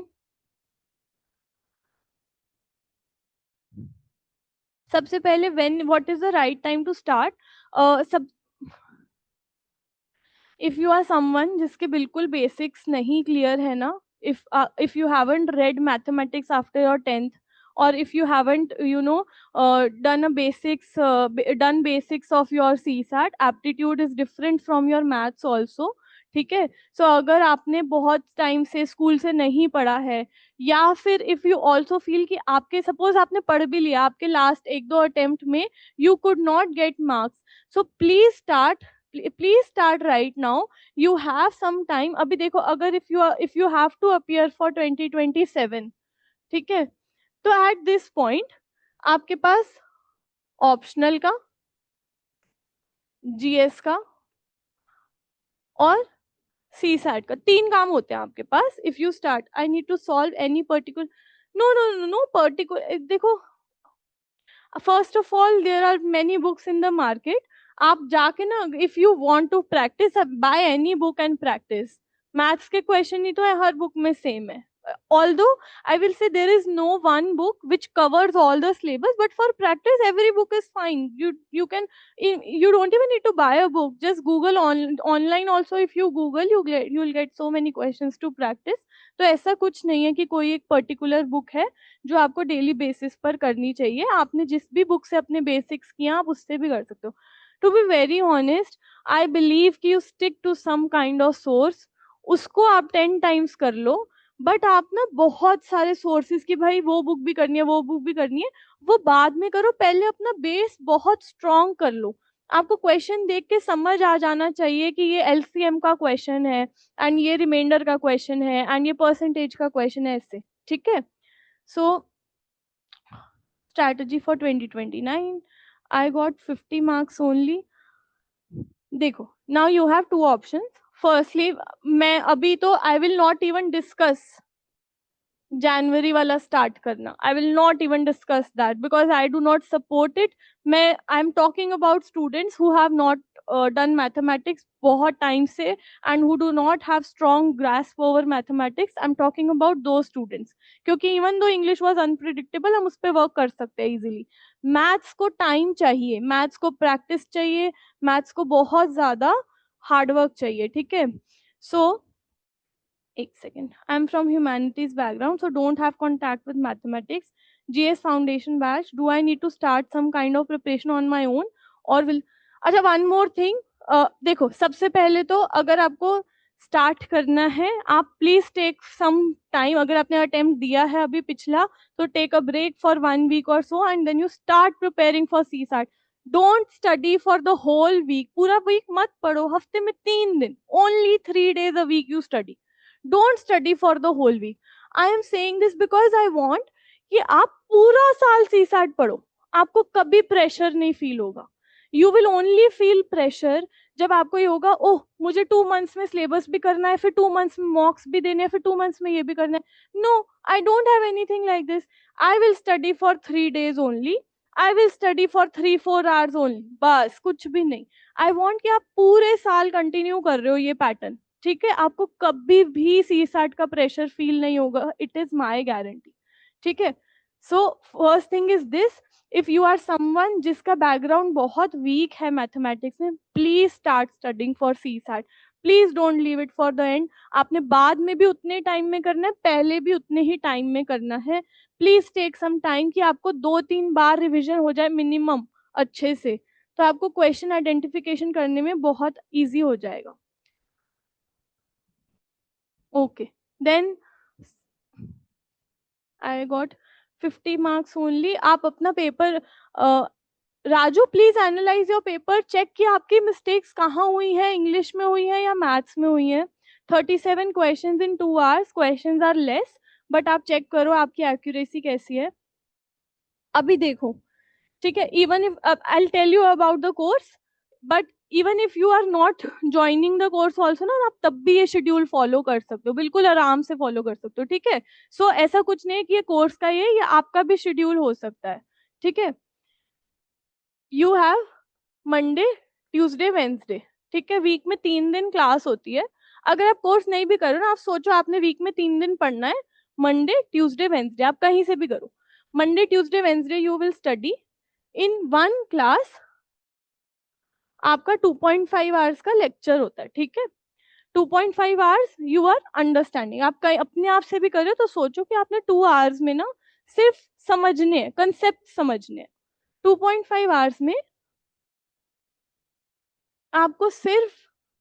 सबसे पहले when, what is the right time to start. सब, इफ यू आर समवन जिसके बिल्कुल बेसिक्स नहीं clear है ना, if you haven't read mathematics after your 10th, or if you haven't done a done basics of your CSAT, aptitude is different from your maths also, ठीक है. सो अगर आपने बहुत टाइम से स्कूल से नहीं पढ़ा है, या फिर इफ यू ऑल्सो फील कि आपके, सपोज आपने पढ़ भी लिया, आपके लास्ट 1-2 अटेम्प्ट में you could not get marks, so please start right now. You have some time. अभी देखो, अगर if you have to appear for 2027, ठीक है, तो एट दिस पॉइंट आपके पास ऑप्शनल का, जीएस का और CSAT का 3 काम होते हैं आपके पास. If you start, I need to solve any particular, no no no no particular. देखो, first of all there are many books in the market. आप जाके ना, if you want to practise, buy any book and practise. Maths के question ही तो है, हर book में सेम है, although I will say there is no one book which covers all the syllabus, but for practice every book is fine. You can, you don't even need to buy a book, just google online also. If you google, you'll get so many questions to practice. तो ऐसा कुछ नहीं है कि कोई एक particular book है जो आपको डेली बेसिस पर करनी चाहिए। आपने जिस भी बुक से अपने बेसिक्स किए आप उससे भी कर सकते हो। To be very honest, I believe कि you stick to some kind of source, उसको आप 10 टाइम्स कर लो। बट आप ना बहुत सारे सोर्सेज की भाई वो बुक भी करनी है वो बुक भी करनी है, वो बाद में करो, पहले अपना बेस बहुत स्ट्रॉन्ग कर लो। आपको क्वेश्चन देख के समझ आ जाना चाहिए कि ये एलसीएम का क्वेश्चन है एंड ये रिमाइंडर का क्वेश्चन है एंड ये परसेंटेज का क्वेश्चन है, ऐसे। ठीक है। So strategy for 2029, I got 50 marks only. देखो, now you have two options. Firstly, मैं अभी तो I will not even discuss जनवरी वाला स्टार्ट करना, I will not even discuss that because I do not support it. मैं I am talking about students who have not done mathematics बहुत time से and who do not have strong grasp over mathematics. I am talking about दो students, क्योंकि even though English was unpredictable, हम उस पर work कर सकते हैं इजिली। मैथ्स को टाइम चाहिए, मैथ्स को प्रैक्टिस चाहिए, मैथ्स को बहुत ज्यादा हार्डवर्क चाहिए। ठीक है। सो एक second, I am from humanities background so don't have contact with mathematics. GS foundation batch, do I need to start some kind of preparation on my own और will. अच्छा, one more thing, देखो सबसे पहले तो अगर आपको start करना है, आप प्लीज टेक सम टाइम। अगर आपने अटेम्प्ट दिया है अभी पिछला, तो take a break for 1 week और so and then you start preparing for C SAT. Don't study for the whole week, पूरा वीक मत पढ़ो, हफ्ते में 3 दिन, only 3 days a week you study। Don't study for the whole week. I am saying this because I want कि आप पूरा साल सी सैट पढ़ो, आपको कभी प्रेशर नहीं फील होगा। You will only feel pressure जब आपको ये होगा, ओह मुझे 2 मंथ्स में सिलेबस भी करना है, फिर 2 मंथ्स में मॉक्स भी देने हैं, फिर 2 मंथ्स में ये भी करना है। No, I don't have anything like this. I will study for 3 days only, I will study for 3-4 hours only, बस कुछ भी नहीं। आई वॉन्ट कि आप पूरे साल कंटिन्यू कर रहे हो ये पैटर्न। ठीक है, आपको कभी भी सी सैट का प्रेशर फील नहीं होगा, इट इज माई गारंटी। ठीक है। So first thing is this, if you are someone जिसका बैकग्राउंड बहुत वीक है मैथमेटिक्स में, please start studying for C SAT. Please don't leave it for the end. आपने बाद में भी उतने टाइम में करना है, पहले भी उतने ही टाइम में करना है। प्लीज टेक सम टाइम कि आपको 2-3 बार रिविजन हो जाए मिनिमम अच्छे से, तो आपको क्वेश्चन आइडेंटिफिकेशन करने में बहुत ईजी हो जाएगा। Okay, then I got 50 marks only. आप अपना paper, Raju please analyse your paper, check कि आपकी मिस्टेक्स कहाँ हुई है, इंग्लिश में हुई है या मैथ्स में हुई है। 37 questions in 2 hours, questions are less, but आप चेक करो आपकी एक्यूरेसी कैसी है। अभी देखो, ठीक है, even if I tell you about the course, but even if you are not joining the course also ना, आप तब भी ये शेड्यूल फॉलो कर सकते हो, बिल्कुल आराम से फॉलो कर सकते हो। ठीक है। सो ऐसा कुछ नहीं है कि ये कोर्स का ये आपका भी शेड्यूल हो सकता है। ठीक है। You have Monday, Tuesday, Wednesday. ठीक है, वीक में 3 दिन क्लास होती है। अगर आप कोर्स नहीं भी करो ना, आप सोचो आपने वीक में 3 दिन पढ़ना है, मंडे, ट्यूसडे, वेंसडे, आप कहीं से भी करो। Monday, Tuesday, Wednesday you will study in one class. आपका 2.5 आवर्स का लेक्चर होता है। ठीक है। 2.5 आवर्स यू आर अंडरस्टैंडिंग। आप कहीं अपने आप से भी करो तो सोचो कि आपने 2 आवर्स में ना सिर्फ समझने, कंसेप्ट समझने। 2.5 आवर्स में आपको सिर्फ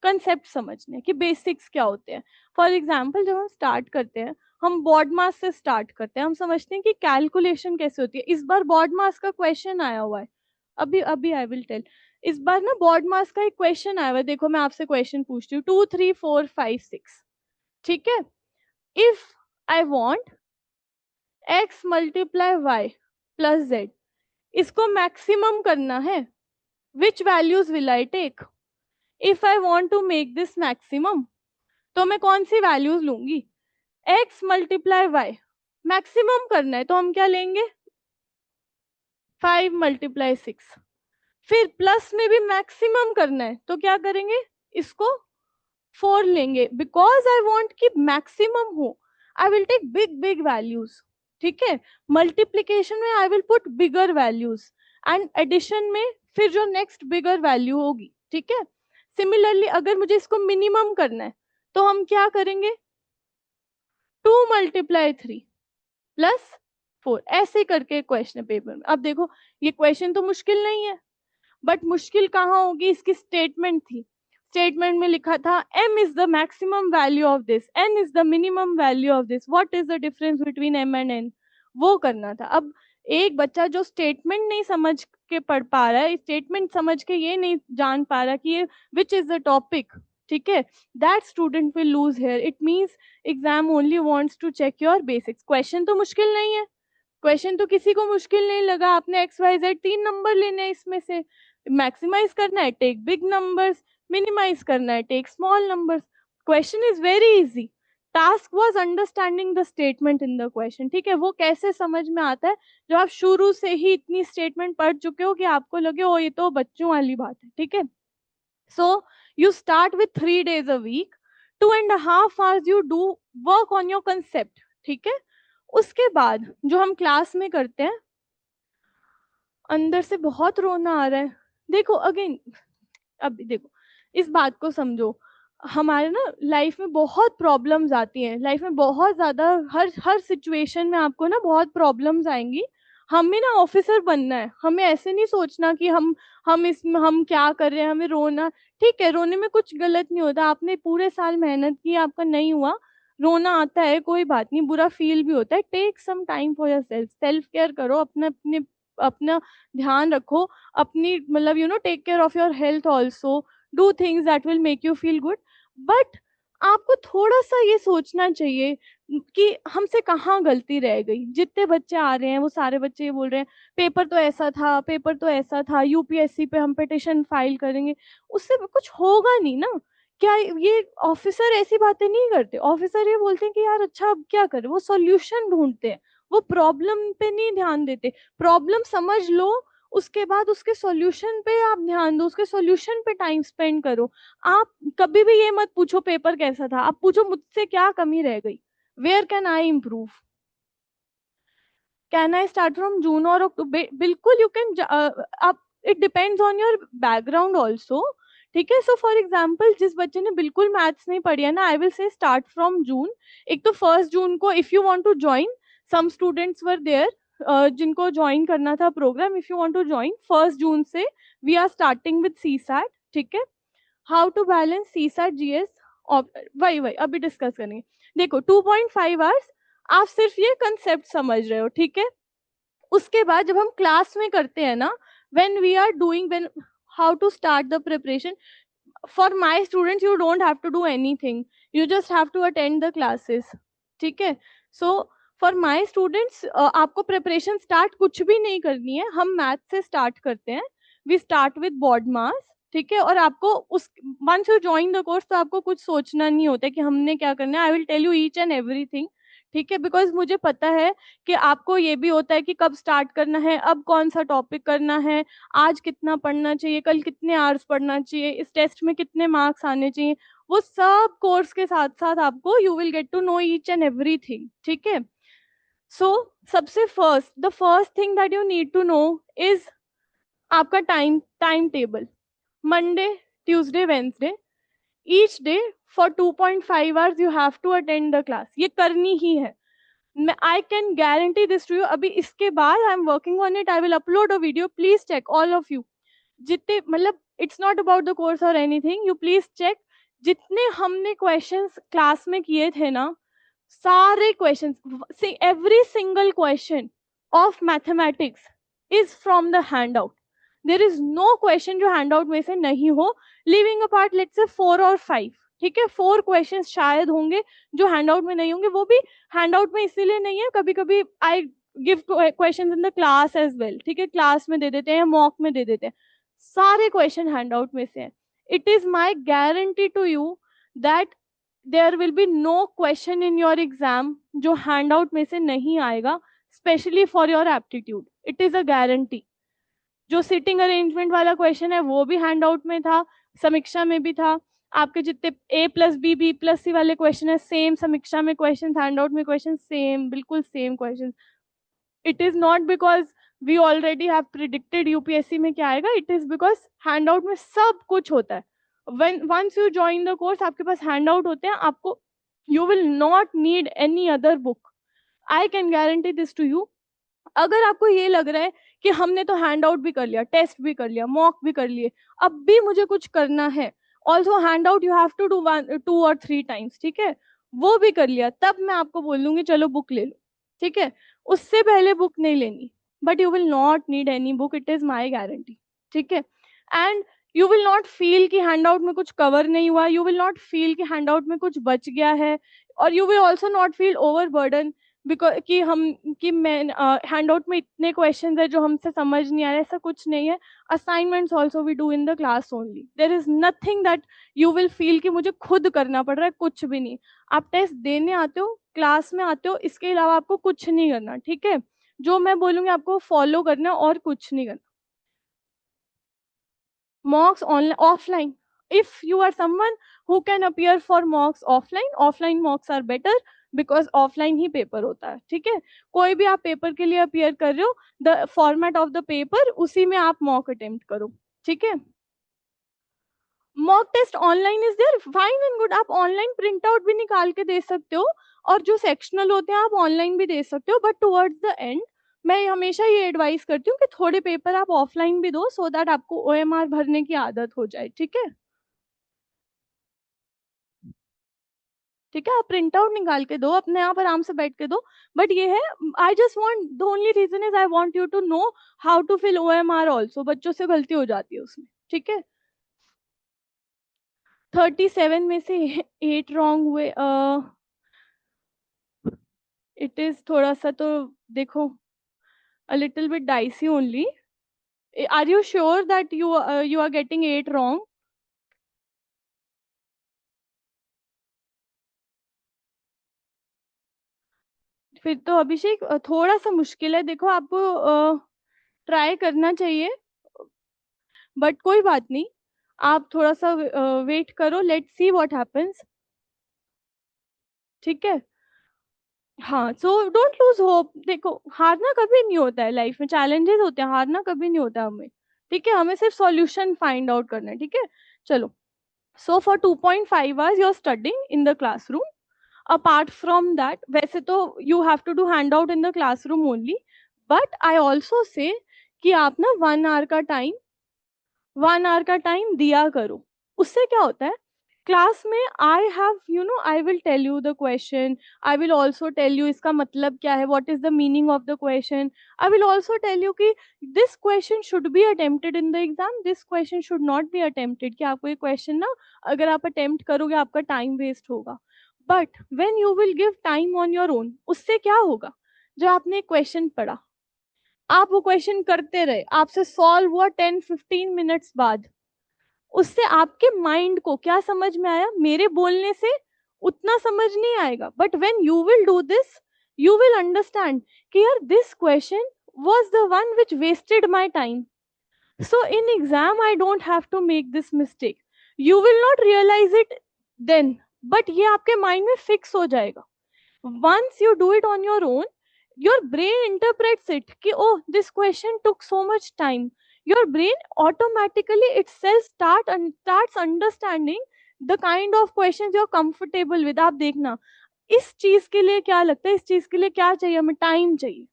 कंसेप्ट समझने कि बेसिक्स क्या होते हैं। फॉर एग्जाम्पल, जब हम स्टार्ट करते हैं, हम बॉड मास से स्टार्ट करते हैं, हम समझते हैं कि कैलकुलेशन कैसे होती है। इस बार बॉड मास का क्वेश्चन आया हुआ है, अभी अभी आई विल टेल। इस बार ना बॉड मास का एक क्वेश्चन आया हुआ है, देखो मैं आपसे क्वेश्चन पूछती हूँ, 2, 3, 4, 5, 6। ठीक है। If I want x multiply Y plus Z, इसको मैक्सिमम करना है, which values will I take? If I want to make this maximum, तो मैं कौन सी वैल्यूज लूंगी? x मल्टीप्लाई वाई मैक्सिमम करना है तो हम क्या लेंगे? 5 × 6। फिर प्लस में भी मैक्सिमम करना है तो क्या करेंगे? इसको 4 लेंगे, बिकॉज आई वॉन्ट कि मैक्सिमम हो। I will take big big values, ठीक है। मल्टीप्लीकेशन में I will put bigger values, and addition में फिर जो नेक्स्ट बिगर वैल्यू होगी, ठीक है। सिमिलरली अगर मुझे इसको मिनिमम करना है तो हम क्या करेंगे, 2 × 3 + 4, ऐसे करके क्वेश्चन पेपर में। अब देखो ये क्वेश्चन तो मुश्किल नहीं है, बट मुश्किल कहाँ होगी, इसकी स्टेटमेंट थी। स्टेटमेंट में लिखा था m is the maximum value of this, n is the minimum value of this, what is the difference between m and n, वो करना था। अब एक बच्चा जो स्टेटमेंट नहीं समझ के पढ़ पा रहा है, स्टेटमेंट समझ के ये नहीं जान पा रहा कि ये विच इज द टॉपिक, ठीक है, that student will lose here. It means exam only wants to check your basics. Question तो मुश्किल नहीं है, क्वेश्चन तो किसी को मुश्किल नहीं लगा। आपने XYZ 3 नंबर लेने हैं, इसमें से मैक्सिमाइज करना है, टेक बिग नंबर्स, मिनिमाइज करना है, take small numbers. Question is very easy. Task was understanding the statement in the question, ठीक है। वो कैसे समझ में आता है, जब आप शुरू से ही इतनी स्टेटमेंट पढ़ चुके हो कि आपको लगे ओ ये तो बच्चों वाली बात है, ठीक है। So you start with 3 days a week, 2.5 hours you do work on your concept, ठीक है। उसके बाद जो हम क्लास में करते हैं, अंदर से बहुत रोना आ रहा है। देखो अगेन, अब देखो इस बात को समझो, हमारे ना लाइफ में बहुत प्रॉब्लम्स आती हैं, लाइफ में बहुत ज्यादा, हर हर सिचुएशन में आपको ना बहुत प्रॉब्लम्स आएंगी। हमें ना ऑफिसर बनना है, हमें ऐसे नहीं सोचना कि हम इसमें हम क्या कर रहे हैं, हमें रोना, ठीक है, रोने में कुछ गलत नहीं होता। आपने पूरे साल मेहनत की, आपका नहीं हुआ, रोना आता है, कोई बात नहीं, बुरा फील भी होता है। Take some time for yourself, self care करो, अपने अपने अपना ध्यान रखो, अपनी मतलब take care of your health also, do things that will make you feel good. But आपको थोड़ा सा ये सोचना चाहिए कि हमसे कहाँ गलती रह गई। जितने बच्चे आ रहे हैं वो सारे बच्चे ये बोल रहे हैं पेपर तो ऐसा था, पेपर तो ऐसा था, यूपीएससी पे हम पिटिशन फाइल करेंगे, उससे कुछ होगा नहीं ना। क्या ये ऑफिसर ऐसी बातें नहीं करते, ऑफिसर ये बोलते हैं कि यार अच्छा अब क्या करें, वो सॉल्यूशन ढूंढते हैं, वो प्रॉब्लम पे नहीं ध्यान देते। प्रॉब्लम समझ लो, उसके बाद उसके सॉल्यूशन पे आप ध्यान दो, उसके सॉल्यूशन पे टाइम स्पेंड करो। आप कभी भी ये मत पूछो पेपर कैसा था, आप पूछो मुझसे क्या कमी रह गई, where can I improve. Can I start from June और अक्टूबर, बिल्कुल यू कैन। आप, it depends on your background also, ठीक है। सो फॉर एग्जाम्पल जिस बच्चे ने बिल्कुल मैथ्स नहीं पढ़ी है ना, I will say start from June. एक तो 1 जून को if you want to join, some students were there जिनको ज्वाइन करना था program, if you want to join 1 June से we are starting with CSAT, ठीक है। How to balance CSAT GS, वही वही अभी डिस्कस करेंगे। देखो 2.5 आवर्स आप सिर्फ ये कंसेप्ट समझ रहे हो, ठीक है। उसके बाद जब हम क्लास में करते हैं ना, when we are doing, when how to start the preparation, for my students you don't have to do anything, you just have to attend the classes, ठीक है। सो फॉर माय स्टूडेंट्स आपको preparation start कुछ भी नहीं करनी है, हम math से स्टार्ट करते हैं। We start with BODMAS, ठीक है। और आपको उस once you join the course तो आपको कुछ सोचना नहीं होता कि हमने क्या करना है, I will tell you each and everything, ठीक है। बिकॉज मुझे पता है कि आपको ये भी होता है कि कब स्टार्ट करना है, अब कौन सा टॉपिक करना है, आज कितना पढ़ना चाहिए, कल कितने आवर्स पढ़ना चाहिए, इस टेस्ट में कितने मार्क्स आने चाहिए, वो सब कोर्स के साथ साथ आपको you will get to know each and everything, ठीक है। सो सबसे first, the first thing that you need to know is आपका time table. Monday, Tuesday, Wednesday, each day for 2.5 hours you have to attend the class, ये करनी ही है। I can guarantee this to you। अभी इसके बाद I am working on it, I will upload a video, please check all of you. जितने मतलब it's not about the course और anything, you please check. जितने हमने क्वेश्चंस क्लास में किए थे ना, सारे questions, every single question of mathematics is from the hand out. There is no question जो हैंड आउट में से नहीं हो, लिविंग अपार्ट लेट्स से 4 और 5, ठीक है। 4 क्वेश्चंस शायद होंगे जो हैंड आउट में नहीं होंगे, वो भी हैंड आउट में इसीलिए नहीं है, कभी कभी I give questions in the class as well, ठीक है, क्लास में दे देते हैं, मॉक में दे देते हैं। सारे क्वेश्चन हैंड आउट में से हैं। It is my guarantee to you that there will be no question in your exam जो हैंड आउट में से नहीं आएगा, specially for your aptitude, it is a guarantee. जो सिटिंग अरेंजमेंट वाला क्वेश्चन है वो भी हैंड आउट में था, समीक्षा में भी था, आपके जितने A+B B+C वाले क्वेश्चन है सेम, समीक्षा में क्वेश्चन, हैंडआउट में क्वेश्चन सेम, बिल्कुल same question. It is not because we already have predicted UPSC में क्या आएगा, इट इज बिकॉज हैंडआउट में सब कुछ होता है. when once you join the course आपके पास हैंडआउट होते हैं, आपको you will not need any other book. I can guarantee this to you. अगर आपको ये लग रहा है कि हमने तो हैंड आउट भी कर लिया, टेस्ट भी कर लिया, मॉक भी कर लिए, अब भी मुझे कुछ करना है, also handout you have to do 1 2 और 3 टाइम्स, ठीक है, वो भी कर लिया, तब मैं आपको बोल दूंगी चलो बुक ले लो, ठीक है. उससे पहले बुक नहीं लेनी. But you will not need any book, it is my guarantee, ठीक है. And you will not feel कि हैंड आउट में कुछ कवर नहीं हुआ, यू विल नॉट फील कि हैंड आउट में कुछ बच गया है, और you will also not feel over burden because कि मैं हैंडआउट में इतने क्वेश्चंस है जो हमसे समझ नहीं आ रहा है, ऐसा कुछ नहीं है. Assignments also we do in the class only. There is nothing that you will feel कि मुझे खुद करना पड़ रहा है, कुछ भी नहीं. आप टेस्ट देने आते हो, क्लास में आते हो, इसके अलावा आपको कुछ नहीं करना, ठीक है. जो मैं बोलूंगी आपको फॉलो करना है और कुछ नहीं करना. mocks online offline, if you are someone who can appear for mocks offline mocks are better because offline he paper होता है, ठीक है. कोई भी आप पेपर के लिए अपियर कर रहे हो, the format of the paper उसी में आप मॉक अटेम्प्ट करो, ठीक है. Mock test online is there, fine and good, आप ऑनलाइन प्रिंट आउट भी निकाल के दे सकते हो, और जो सेक्शनल होते हैं आप ऑनलाइन भी दे सकते हो, बट टुवर्ड्स द एंड मैं हमेशा ये एडवाइस करती हूँ कि थोड़े पेपर आप ऑफलाइन भी दो सो दैट आपको ओएमआर भरने की आदत हो जाए, ठीक है. ठीक है, आप प्रिंट आउट निकाल के दो, अपने आप आराम से बैठ के दो. बट ये है, I just want, the only reason is I want you to know how to fill OMR also. बच्चों से गलती हो जाती है उसमें, ठीक है. 37 में से 8 रॉन्ग हुए, इट इज थोड़ा सा तो देखो a little bit dicey only. Are you sure that you are getting 8 wrong? फिर तो अभिषेक थोड़ा सा मुश्किल है, देखो आपको ट्राई करना चाहिए, बट कोई बात नहीं, आप थोड़ा सा वेट करो, लेट्स सी व्हाट हैपेंस, ठीक है. हाँ, सो डोंट लूज होप. देखो हारना कभी नहीं होता है लाइफ में, चैलेंजेस होते हैं, हारना कभी नहीं होता हमें, ठीक है. हमें सिर्फ सॉल्यूशन फाइंड आउट करना है, ठीक है. चलो, so for 2.5 hours you are studying in the classroom. apart from that, वैसे तो you have to do handout in the classroom only, but I also say कि आप ना 1 hour का टाइम दिया करो. उससे क्या होता है, क्लास में I have I will tell you the question, I will also tell you इसका मतलब क्या है, what is the meaning of the question. I will also tell you कि this question should be attempted in the exam, this question should not be attempted, कि आपको ये question ना अगर आप अटेम्प्ट करोगे आपका टाइम वेस्ट होगा. But when you will give time on your own, उससे क्या होगा, जो आपने क्वेश्चन पढ़ा, आप वो क्वेश्चन करते रहे, आपसे सॉल्व हुआ 10 15 मिनट्स बाद, उससे आपके माइंड को क्या समझ में आया, मेरे बोलने से उतना समझ नहीं आएगा, but when you will do this you will understand कि यार this question was the one which wasted my time, so in exam I don't have to make this mistake. You will not realize it then, but ये आपके mind में fix हो जाएगा. once you do it on your own, your brain interprets it कि oh this question took so much time. Your brain automatically itself starts understanding the kind of questions you're comfortable with. आप देखना, इस चीज के लिए क्या लगता है, इस चीज के लिए क्या चाहिए, हमें टाइम चाहिए.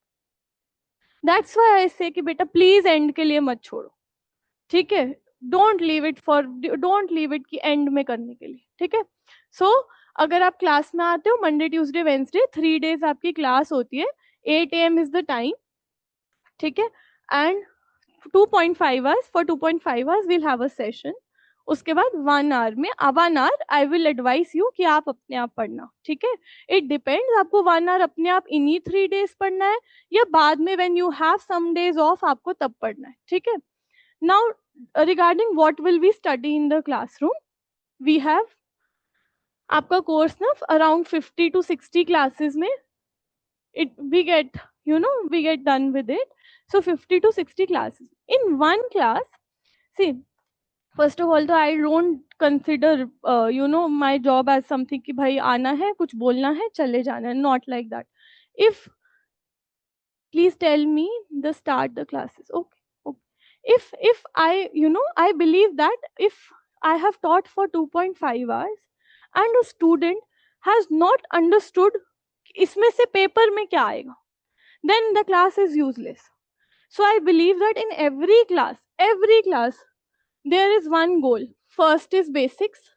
दैट्स व्हाई आई से कि बेटा प्लीज एंड के लिए मत छोड़ो, ठीक है. डोंट लीव इट कि एंड में करने के लिए, ठीक है. सो अगर आप क्लास में आते हो मंडे ट्यूसडे वेंसडे 3 days आपकी क्लास होती है, 8 AM इज द टाइम, ठीक है. And 2.5 hours, for 2.5 hours we'll have a session. उसके बाद 1 hour में 1 hour I will advice you कि आप अपने आप पढ़ना, ठीक है. इट डिपेंड्स, आपको 1 hour अपने आप इन्हीं 3 days पढ़ना है, या बाद में when you have some days off आपको तब पढ़ना है, ठीक है. Now regarding what will we study in the classroom, we have आपका कोर्स ना अराउंड 50 to 60 क्लासेस में it we get we get done with it. So 50 to 60 classes in one class. See, first of all तो I don't consider my job as something कि भाई आना है, कुछ बोलना है, चले जाना है, not like that. If please tell me the start the classes. Okay, okay. If I, I believe that if I have taught for 2.5 hours and a student has not understood इसमें से पेपर में क्या आएगा, then the class is useless. So I believe that in every class there is one goal. First is basics,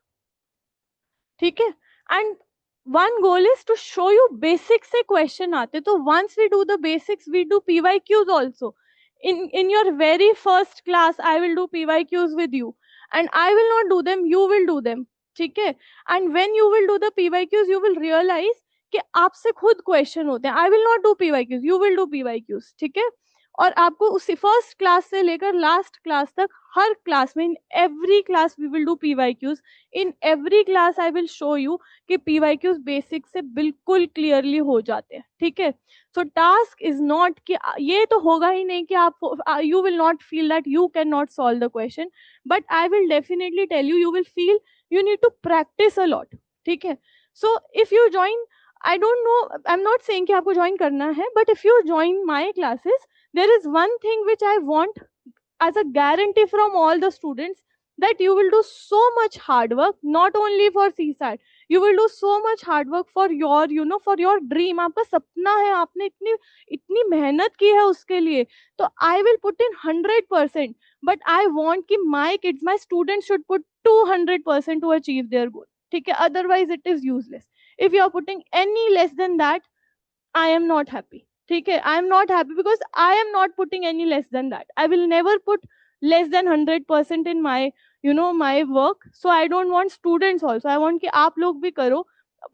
ठीक है, and one goal is to show you basics से question आते. तो once we do the basics, we do PYQs also. In your very first class I will do PYQs with you, and I will not do them, you will do them, ठीक है. And when you will do the PYQs you will realize कि आपसे खुद question होते हैं. I will not do PYQs, you will do PYQs, ठीक है. और आपको उसी फर्स्ट क्लास से लेकर लास्ट क्लास तक हर क्लास में, in every class we will do PYQs. In every class I will show you कि PYQs बेसिक से बिल्कुल क्लियरली हो जाते हैं, ठीक है. सो टास्क इज नॉट कि ये तो होगा ही नहीं कि आप you will not feel that you can not solve the question, but I will definitely tell you, you will feel you need to practice a lot, ठीक है. So if you join, I don't know, I am not saying कि आपको join करना है, but if you join my classes, there is one thing which I want as a guarantee from all the students, that you will do so much hard work, not only for CSAT, you will do so much hard work for your, for your dream. आपका सपना है, आपने इतनी इतनी मेहनत की है उसके लिए, तो I will put in 100%, but I want कि my kids, my students should put 200% to achieve their goal, ठीक है. Otherwise it is useless. If you are putting any less than that, I am not happy, ठीक है. I am not happy because I am not putting any less than that. I will never put less than 100% in my, my work. So I don't want students also, I want कि आप लोग भी करो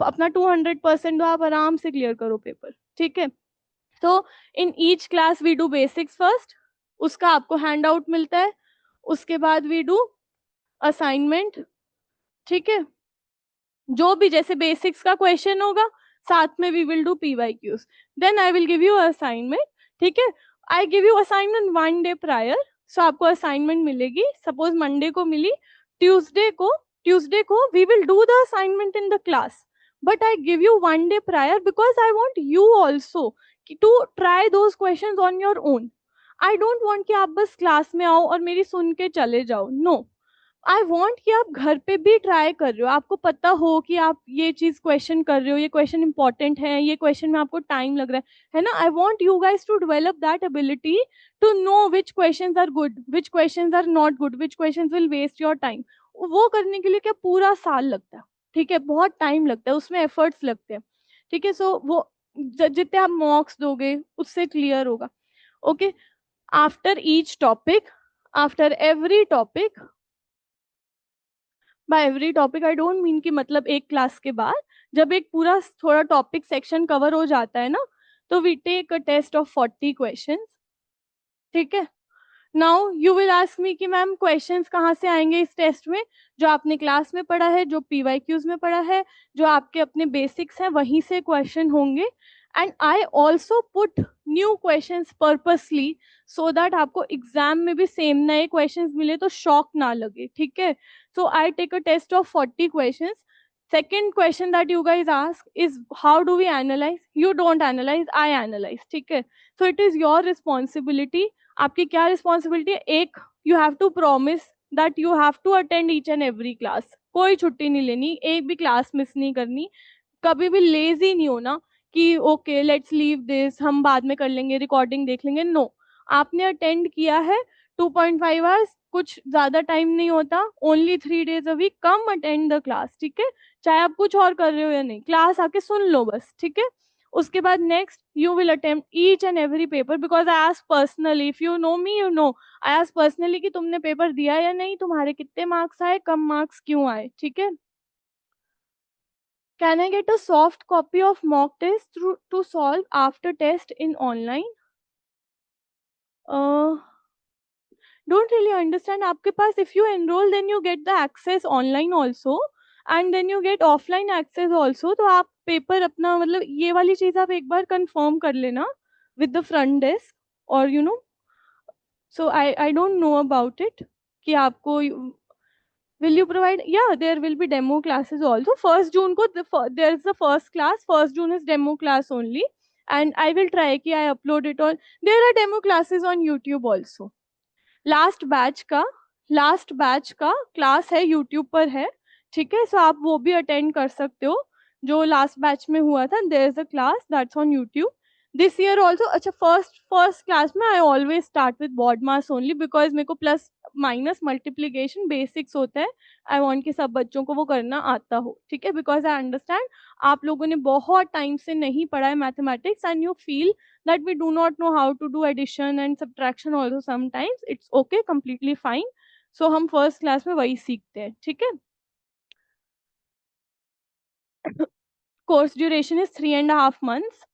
अपना 200% दो, आप आराम से क्लियर करो पेपर, ठीक है. तो in each class we do basics first, उसका आपको हैंड आउट मिलता है. उसके बाद वी डू असाइनमेंट, ठीक है. जो भी जैसे बेसिक्स का क्वेश्चन होगा, साथ में we will do PYQs. Then I will give you assignment, ठीक है. I give you assignment 1 day prior. So आपको असाइनमेंट मिलेगी, सपोज मंडे को मिली, ट्यूसडे को we will do the assignment in the class, but I give you 1 day prior because I want you also to try those question on your own. I don't want कि आप बस class में आओ और मेरी सुन के चले जाओ. नो, आई वॉन्ट कि आप घर पे भी ट्राई कर रहे हो, आपको पता हो कि आप ये चीज क्वेश्चन कर रहे हो, ये क्वेश्चन इंपॉर्टेंट है, ये क्वेश्चन में आपको टाइम लग रहा है ना. I want you guys to develop that ability to know which question are good, which question are not good, which question will waste your time. वो करने के लिए क्या पूरा साल लगता है, ठीक है, बहुत टाइम लगता है, उसमें एफर्ट्स लगते हैं, ठीक है. सो वो जितने आप मॉक्स दोगे उससे क्लियर होगा. Okay, after each topic, after every topic, by every topic I don't mean कि मतलब एक क्लास के बाद जब एक पूरा थोड़ा टॉपिक सेक्शन कवर हो जाता है ना, तो we take a test of 40 questions, ठीक है. Now you will ask me कि मैम क्वेश्चंस कहाँ से आएंगे इस टेस्ट में, जो आपने क्लास में पढ़ा है, जो PYQs में पढ़ा है, जो आपके अपने बेसिक्स हैं, वहीं से क्वेश्चन होंगे. And I also put new questions purposely so that आपको एग्जाम में भी सेम नए क्वेश्चंस मिले तो शॉक ना लगे, ठीक है. So I take a test of 40 questions. Second question that you guys ask is how do we analyze? You don't analyze, I analyze, ठीक है. So it is your responsibility. आपकी क्या रिस्पॉन्सिबिलिटी है? एक, you have to promise that you have to attend each and every class. कोई छुट्टी नहीं लेनी, एक भी क्लास मिस नहीं करनी, कभी भी लेजी नहीं होना कि ओके लेट्स लीव दिस, हम बाद में कर लेंगे, रिकॉर्डिंग देख लेंगे. नो, आपने अटेंड किया है 2.5 आवर्स, कुछ ज्यादा टाइम नहीं होता, only 3 days a week, come attend the class, ठीक है. चाहे आप कुछ और कर रहे हो या नहीं, क्लास आके सुन लो बस, ठीक है. उसके बाद next you will attempt each and every paper because I ask personally, if you know me you know, I ask personally कि तुमने पेपर दिया या नहीं, तुम्हारे कितने मार्क्स आए, कम मार्क्स क्यों आए, ठीक है. Can I get a soft copy of mock test to solve after test in online? don't really understand. आपके पास if you enroll then you get the access online also and then you get offline access also. तो आप paper अपना मतलब ये वाली चीज आप एक बार कंफर्म कर लेना with the front desk or so I don't know about it कि आपको Will you provide? Yeah, there will be demo classes also. First June ko there is the first class. First June is demo class only, and I will try कि I upload it on. There are demo classes on YouTube also. Last batch का class है YouTube पर है, ठीक है, सो आप वो भी अटेंड कर सकते हो। जो लास्ट बैच में हुआ था, there is a class that's on YouTube this year also. अच्छा, फर्स्ट फर्स्ट क्लास में I always start with BODMAS only, because मेरे को प्लस माइनस मल्टीप्लीकेशन बेसिक्स होता है। आई वांट कि सब बच्चों को वो करना आता हो, ठीक है, बिकॉज आई अंडरस्टैंड आप लोगों ने बहुत टाइम से नहीं पढ़ा है mathematics and you feel that we do not know how to do addition and subtraction also sometimes. It's okay, completely fine. So हम फर्स्ट क्लास में वही सीखते हैं, ठीक है। Course duration is 3.5 months।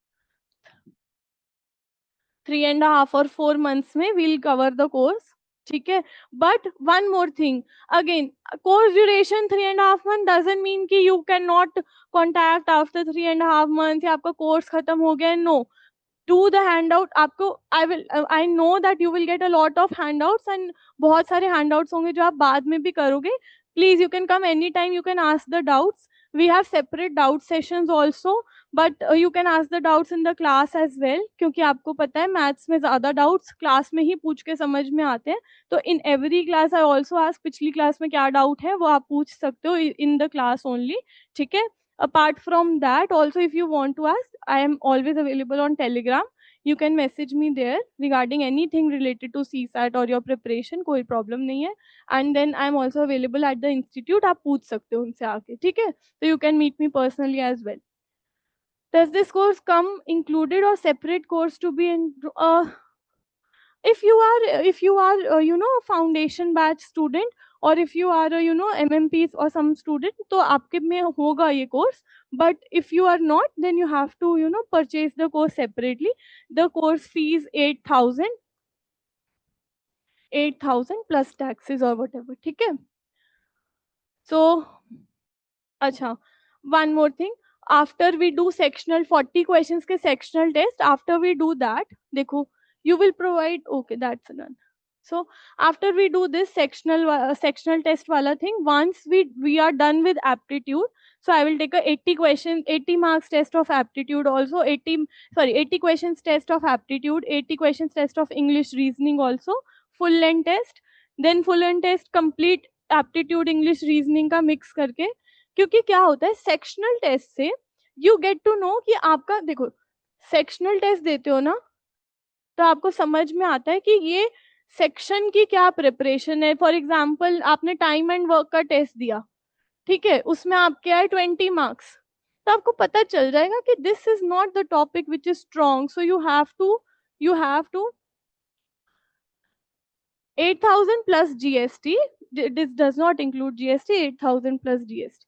3.5 or 4 months में we'll cover the course, ठीक है। But one more thing, again course duration 3.5 months doesn't mean कि you cannot contact after 3.5 months या आपका कोर्स खत्म हो गया, no. Do the hand out आपको, I know that you will get a lot of handouts and बहुत सारे hand outs होंगे जो आप बाद में भी करोगे। Please you can come any time, you can ask the doubts. We have separate doubt sessions also, but you can ask the doubts in the class as well, क्योंकि आपको पता है मैथ्स में ज्यादा डाउट्स क्लास में ही पूछ के समझ में आते हैं। तो इन every class I also ask पिछली क्लास में क्या डाउट है वो आप पूछ सकते हो इन द क्लास ओनली, ठीक है। Apart from that also, if you want to ask, I am always available on Telegram. You can message me there regarding anything related to CSAT or your preparation, कोई problem नहीं है। And then I am also available at the institute, आप पूछ सकते हो उनसे आके, ठीक है। So you can meet me personally as well. Does this course come included or separate course to be in? If you are foundation batch student, or if you are MMPs or some student, तो आपके में होगा ये course। But if you are not, then you have to purchase the course separately. The course fee is 8,000 plus taxes or whatever, ठीक है। So अच्छा, one more thing, after we do sectional 40 questions के sectional test, after we do that, देखो, you will provide, okay, that's done। So after we do this sectional test wala thing, once we are done with aptitude, so I will take a 80 marks test of aptitude also, 80 questions test of aptitude, 80 questions test of English reasoning also, full length test, then full length test complete aptitude English reasoning का mix करके। क्योंकि क्या होता है sectional test से, you get to no कि आपका, देखो, सेक्शनल टेस्ट देते हो ना, तो आपको समझ में आता है कि ये सेक्शन की क्या प्रिपरेशन है। फॉर एग्जाम्पल आपने टाइम एंड वर्क का टेस्ट दिया, ठीक है, उसमें आपके आए 20 मार्क्स, तो आपको पता चल जाएगा कि this is not the topic which is strong, so you have to 8,000 plus GST. This does not include GST, 8,000 plus GST,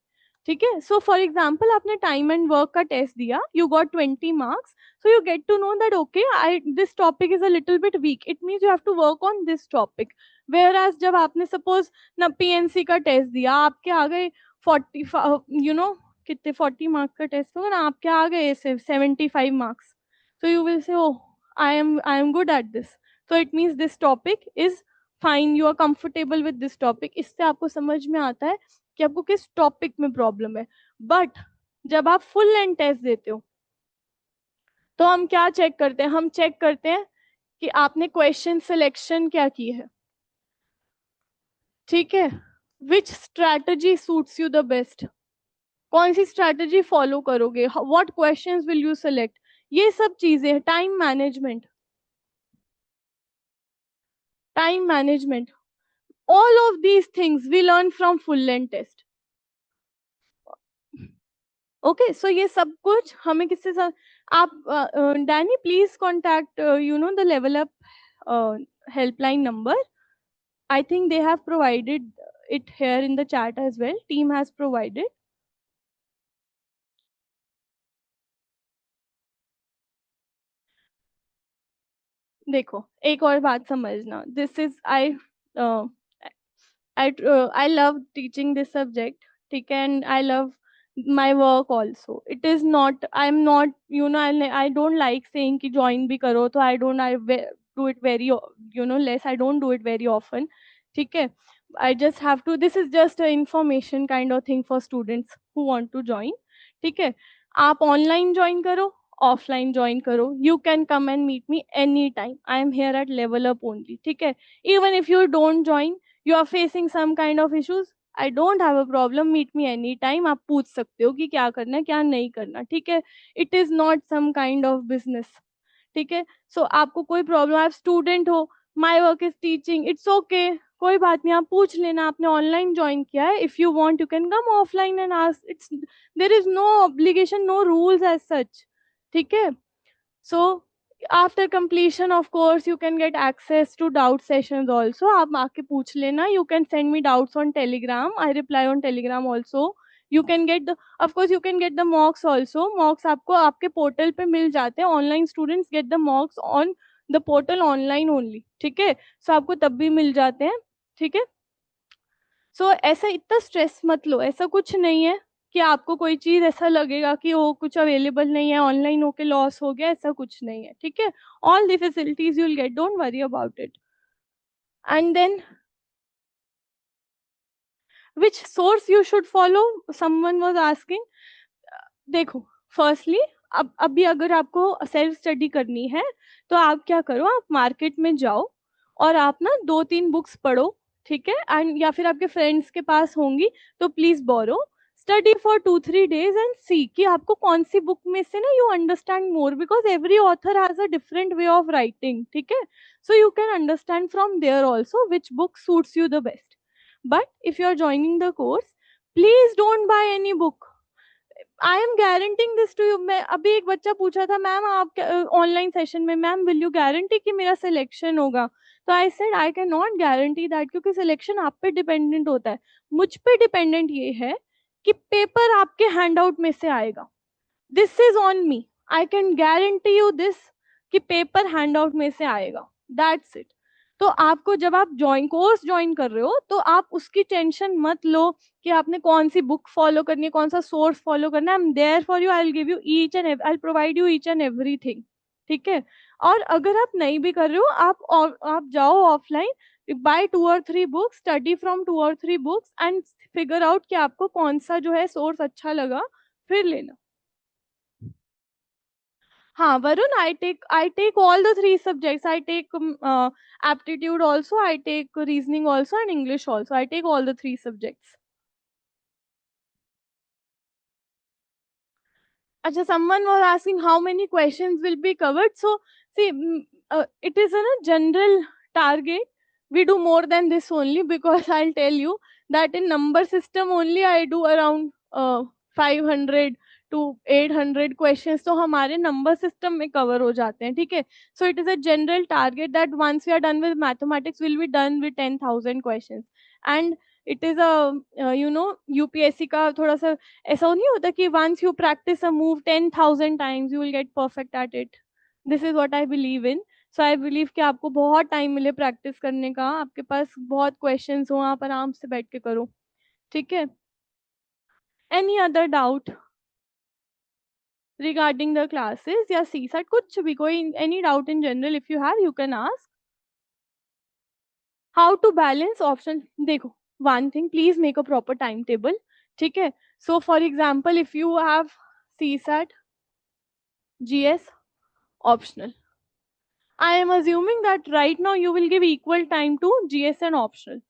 ठीक है। सो फॉर एग्जाम्पल आपने टाइम एंड वर्क का टेस्ट दिया, you got 20 marks, so you get to know that okay I this topic is a little bit weak, it means you have to work on this topic. Whereas जब आपने suppose ना PNC का test दिया, आपके आ गए 40 कितने 40 marks का test होगा ना, आपके आ गए 75 marks, so you will say, oh, I am good at this, so it means this topic is fine, you are comfortable with this topic. इससे आपको समझ में आता है कि आपको किस टॉपिक में प्रॉब्लम है। बट जब आप फुल लेंथ टेस्ट देते हो, तो हम क्या चेक करते हैं, हम चेक करते हैं कि आपने क्वेश्चन सिलेक्शन क्या की है, ठीक है, which strategy suits you the best, कौन सी स्ट्रैटेजी फॉलो करोगे, what questions will you select, ये सब चीजें, time management, all of these things we learn from full length test। Okay, so ये सब कुछ हमें किससे आप डैनी please contact the level up helpline number. I think they have provided it here in the chat as well, team has provided। देखो, एक और बात समझना, this is I love teaching this subject, ठीक है, and I love my work also। It is not, I'm not, I don't like saying कि join भी करो, तो I do it very less, I don't do it very often, ठीक है. I just have to, this is just a information kind of thing for students who want to join. ठीक है. आप online join करो, offline join करो, you can come and meet me any time. I am here at level up only. ठीक है. Even if you don't join, you are facing some kind of issues, I don't have a problem, meet me any time. आप पूछ सकते हो कि क्या करना है क्या नहीं करना. ठीक है. It is not some kind of business. ठीक है. सो आपको कोई प्रॉब्लम, आप स्टूडेंट हो, my work is teaching, it's okay, कोई बात नहीं, आप पूछ लेना. आपने ऑनलाइन ज्वाइन किया है, if you want you can come offline and ask. It's, there is no obligation, no rules as such. ठीक है. So after completion of course you can get access to doubt sessions also. आप आके पूछ लेना. You can send me doubts on Telegram. I reply on Telegram also. You can get the, of course you can get the mocks also. mocks आपको आपके portal पे मिल जाते हैं. Online students get the mocks on the portal online only. ठीक है. So आपको तब भी मिल जाते हैं. ठीक है. सो ऐसा इतना स्ट्रेस मत लो. ऐसा कुछ नहीं है कि आपको कोई चीज ऐसा लगेगा कि वो कुछ अवेलेबल नहीं है, ऑनलाइन होके लॉस हो गया, ऐसा कुछ नहीं है. ठीक है. All the facilities you will get, don't worry about it. And then which source you should follow, someone was asking. देखो, फर्स्टली अब अभी अगर आपको सेल्फ स्टडी करनी है तो आप क्या करो, आप मार्केट में जाओ और आप ना 2-3 बुक्स पढ़ो. ठीक है. एंड या फिर आपके फ्रेंड्स के पास होंगी तो please borrow. Study for 2-3 days and see कि आपको कौन सी बुक में से ना you understand more, because every author has a different way of writing. ठीक है. So you can understand from there also which book suits you the best. But if you are joining the course, please don't buy any book. I am guaranteeing this to you. मैं अभी एक बच्चा पूछा था, ma'am आप online session में, ma'am will you guarantee कि मेरा सिलेक्शन होगा. तो I said I can not guarantee that, क्योंकि सिलेक्शन आप पे डिपेंडेंट होता है. मुझ पे डिपेंडेंट ये है कि पेपर आपके हैंड आउट में से आएगा. This is on me. I can guarantee you this कि पेपर हैंड आउट में से आएगा. That's it. तो आपको जब आप कोर्स ज्वाइन कर रहे हो तो आप उसकी टेंशन मत लो कि आपने कौन सी बुक फॉलो करनी है, कौन सा सोर्स फॉलो करना है. I am there for you. I will give you each and I will provide you each and everything. ठीक है. और अगर आप नहीं भी कर रहे हो, आप जाओ offline, by 2 or 3 books, study from 2 or 3 books and figure out कि आपको कौन सा जो है सोर्स अच्छा लगा, फिर लेना. हाँ Varun, I take all the 3 subjects. I take aptitude also, I take reasoning also and English also. I take all the 3 subjects. Acha, someone was asking how many questions will be covered. So see, it is a general target. We do more than this only, because I'll tell you that in number system only I do around 500 to 800 questions. तो हमारे number system में cover हो जाते हैं. ठीक है. So it is a general target that once we are done with mathematics, we'll be done with 10,000 questions. And it is a UPSC का थोड़ा सा ऐसा नहीं होता कि once you practice a move 10,000 times you will get perfect at it. This is what I believe in. So I believe कि आपको बहुत टाइम मिले प्रैक्टिस करने का, आपके पास बहुत क्वेश्चंस हो, आप आराम से बैठ के करो. ठीक है. Any other doubt regarding the classes या CSAT, कुछ भी, कोई any doubt in general if you have, you can ask. How to balance option. देखो, one thing, please make a proper timetable. ठीक है. So for example, if you have CSAT, GS, optional, I am assuming that right now you will give equal time to GS and optional.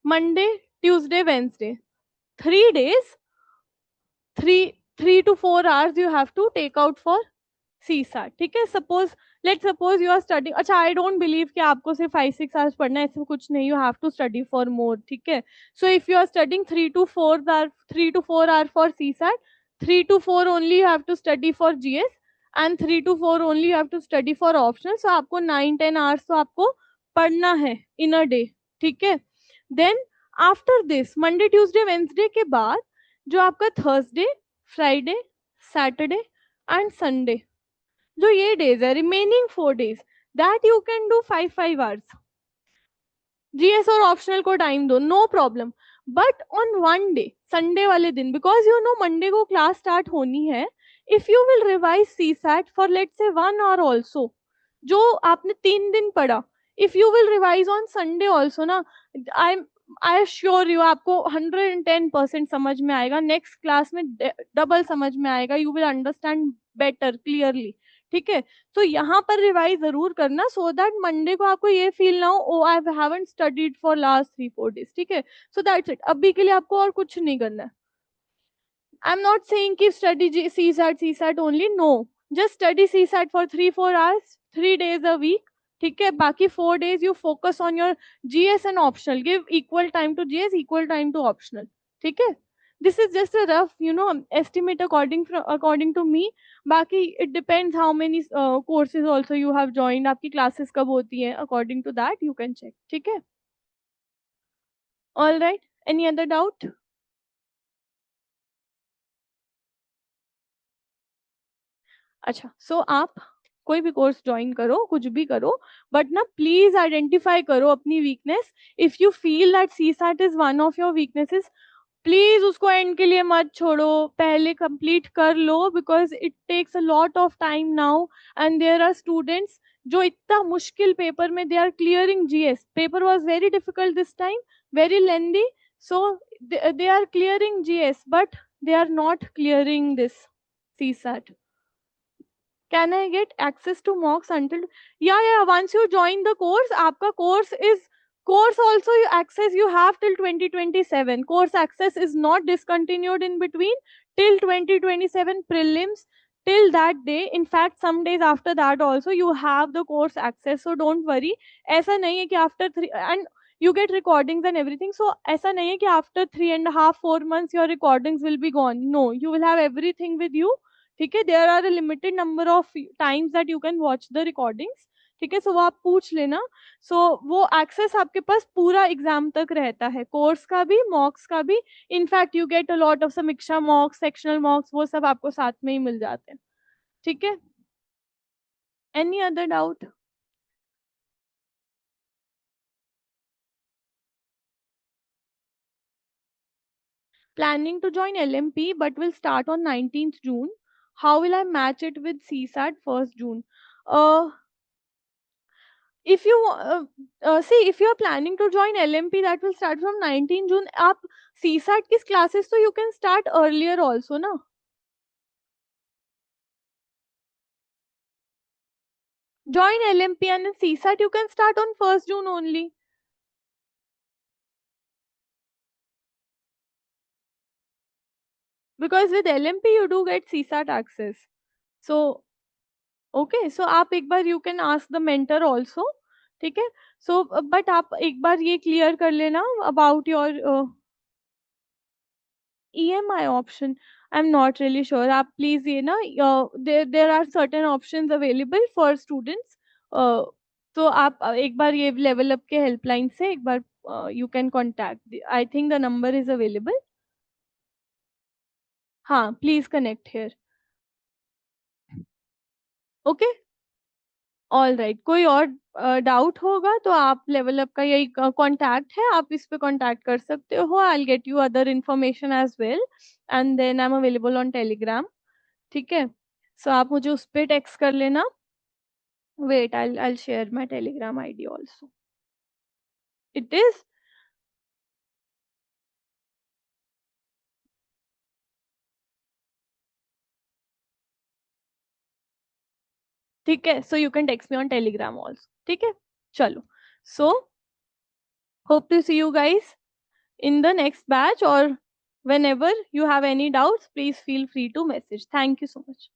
Monday, Tuesday, Wednesday, 3 days, 3 to 4 hours you have to take out for CSAT. ठीक है. let's suppose you are studying. अच्छा, I don't believe कि आपको सिर्फ 5-6 hours पढ़ना है, ऐसा कुछ नहीं. You have to study for more. ठीक है. So if you are studying 3 to 4 hours for CSAT, 3 to 4 only you have to study for GS and 3 to 4 only you have to study for optional. So आपको 9-10 hours तो आपको पढ़ना है in a day. ठीक है. Then after this, Monday, Tuesday, Wednesday के बाद जो आपका Thursday, Friday, Saturday and Sunday, जो ये डेज है, remaining 4 days, that you can do 5 hours. GS और ऑप्शनल को टाइम दो, no problem. But on one day, Sunday वाले दिन, बिकॉज यू नो मंडे को क्लास स्टार्ट होनी है, if you will revise CSAT for let's say 1 hour also, जो आपने 3 दिन पढ़ा, if you will revise on Sunday also ना, I assure you आपको 110% समझ में आएगा, नेक्स्ट क्लास में डबल समझ में आएगा, you will understand better clearly. ठीक है, तो यहाँ पर रिवाइज जरूर करना, सो दैट मंडे को आपको ये फील ना हो oh I haven't studied for last 3-4 days. ठीक है, सो दैट्स इट. अभी के लिए आपको और कुछ नहीं करना है. आई एम नॉट सेइंग कि study CSAT only, no. Just study CSAT for 3-4 hours 3 days a week. ठीक है, बाकी 4 days you focus on your GS and optional. Give equal time to GS, equal time to optional. ठीक है, this is just a rough estimate according to me. बाकी it depends how many courses also you have joined, आपकी classes कब होती हैं, according to that you can check. ठीक है, all right, any other doubt? अच्छा, सो आप कोई भी कोर्स ज्वाइन करो, कुछ भी करो, बट ना प्लीज आइडेंटिफाई करो अपनी weakness. If you feel that CSAT is one of your weaknesses, please उसको एंड के लिए मत छोड़ो, पहले कंप्लीट कर लो, because it takes a lot of time now. And there are students जो इतना मुश्किल पेपर में they are clearing GS. Paper was very difficult this time, very lengthy, so they are clearing GS, but they are not clearing this CSAT. Can I get access to mocks until? Yeah, once you join the course, आपका course also you access you have till 2027. Course access is not discontinued in between till 2027 prelims. Till that day, in fact some days after that also you have the course access, so don't worry. ऐसा नहीं है कि after 3 and you get recordings and everything, so ऐसा नहीं है कि after 3.5-4 months your recordings will be gone. No, you will have everything with you. ठीक है, there are a limited number of times that you can watch the recordings. ठीक है, सो वो आप पूछ लेना. सो वो एक्सेस आपके पास पूरा एग्जाम तक रहता है, कोर्स का भी, मॉक्स का भी. In fact you get a lot of समीक्षा मॉक्स, सेक्शनल मॉक्स, वो सब आपको साथ में ही मिल जाते हैं. ठीक है, any other doubt? Planning to join LMP but will start on 19th June. How will I match it with CSAT 1st June? Uh, if you see, if you are planning to join LMP that will start from 19 June, आप CSAT किस classes, so you can start earlier also ना. Join LMP and then CSAT you can start on 1st June only. Because with LMP you do get CSAT access. So okay, so आप एक बार you can ask the mentor also. ठीक है, so but आप एक बार ये clear कर लेना about your EMI option. I'm not really sure. आप please ये ना there are certain options available for students. तो आप एक बार ये level up के helpline से एक बार you can contact. I think the number is available. हाँ, please connect here. Okay. All right, कोई और डाउट होगा तो आप लेवल अप का यही कांटेक्ट है, आप इस पे कांटेक्ट कर सकते हो. I will get you other information as well, and then I am available on Telegram. ठीक है, सो आप मुझे उस पे टेक्स्ट कर लेना. Wait, I share my Telegram ID also. It is ठीक है, so you can text me on Telegram also. ठीक है, चलो. So hope to see you guys in the next batch, or whenever you have any doubts, please feel free to message. Thank you so much.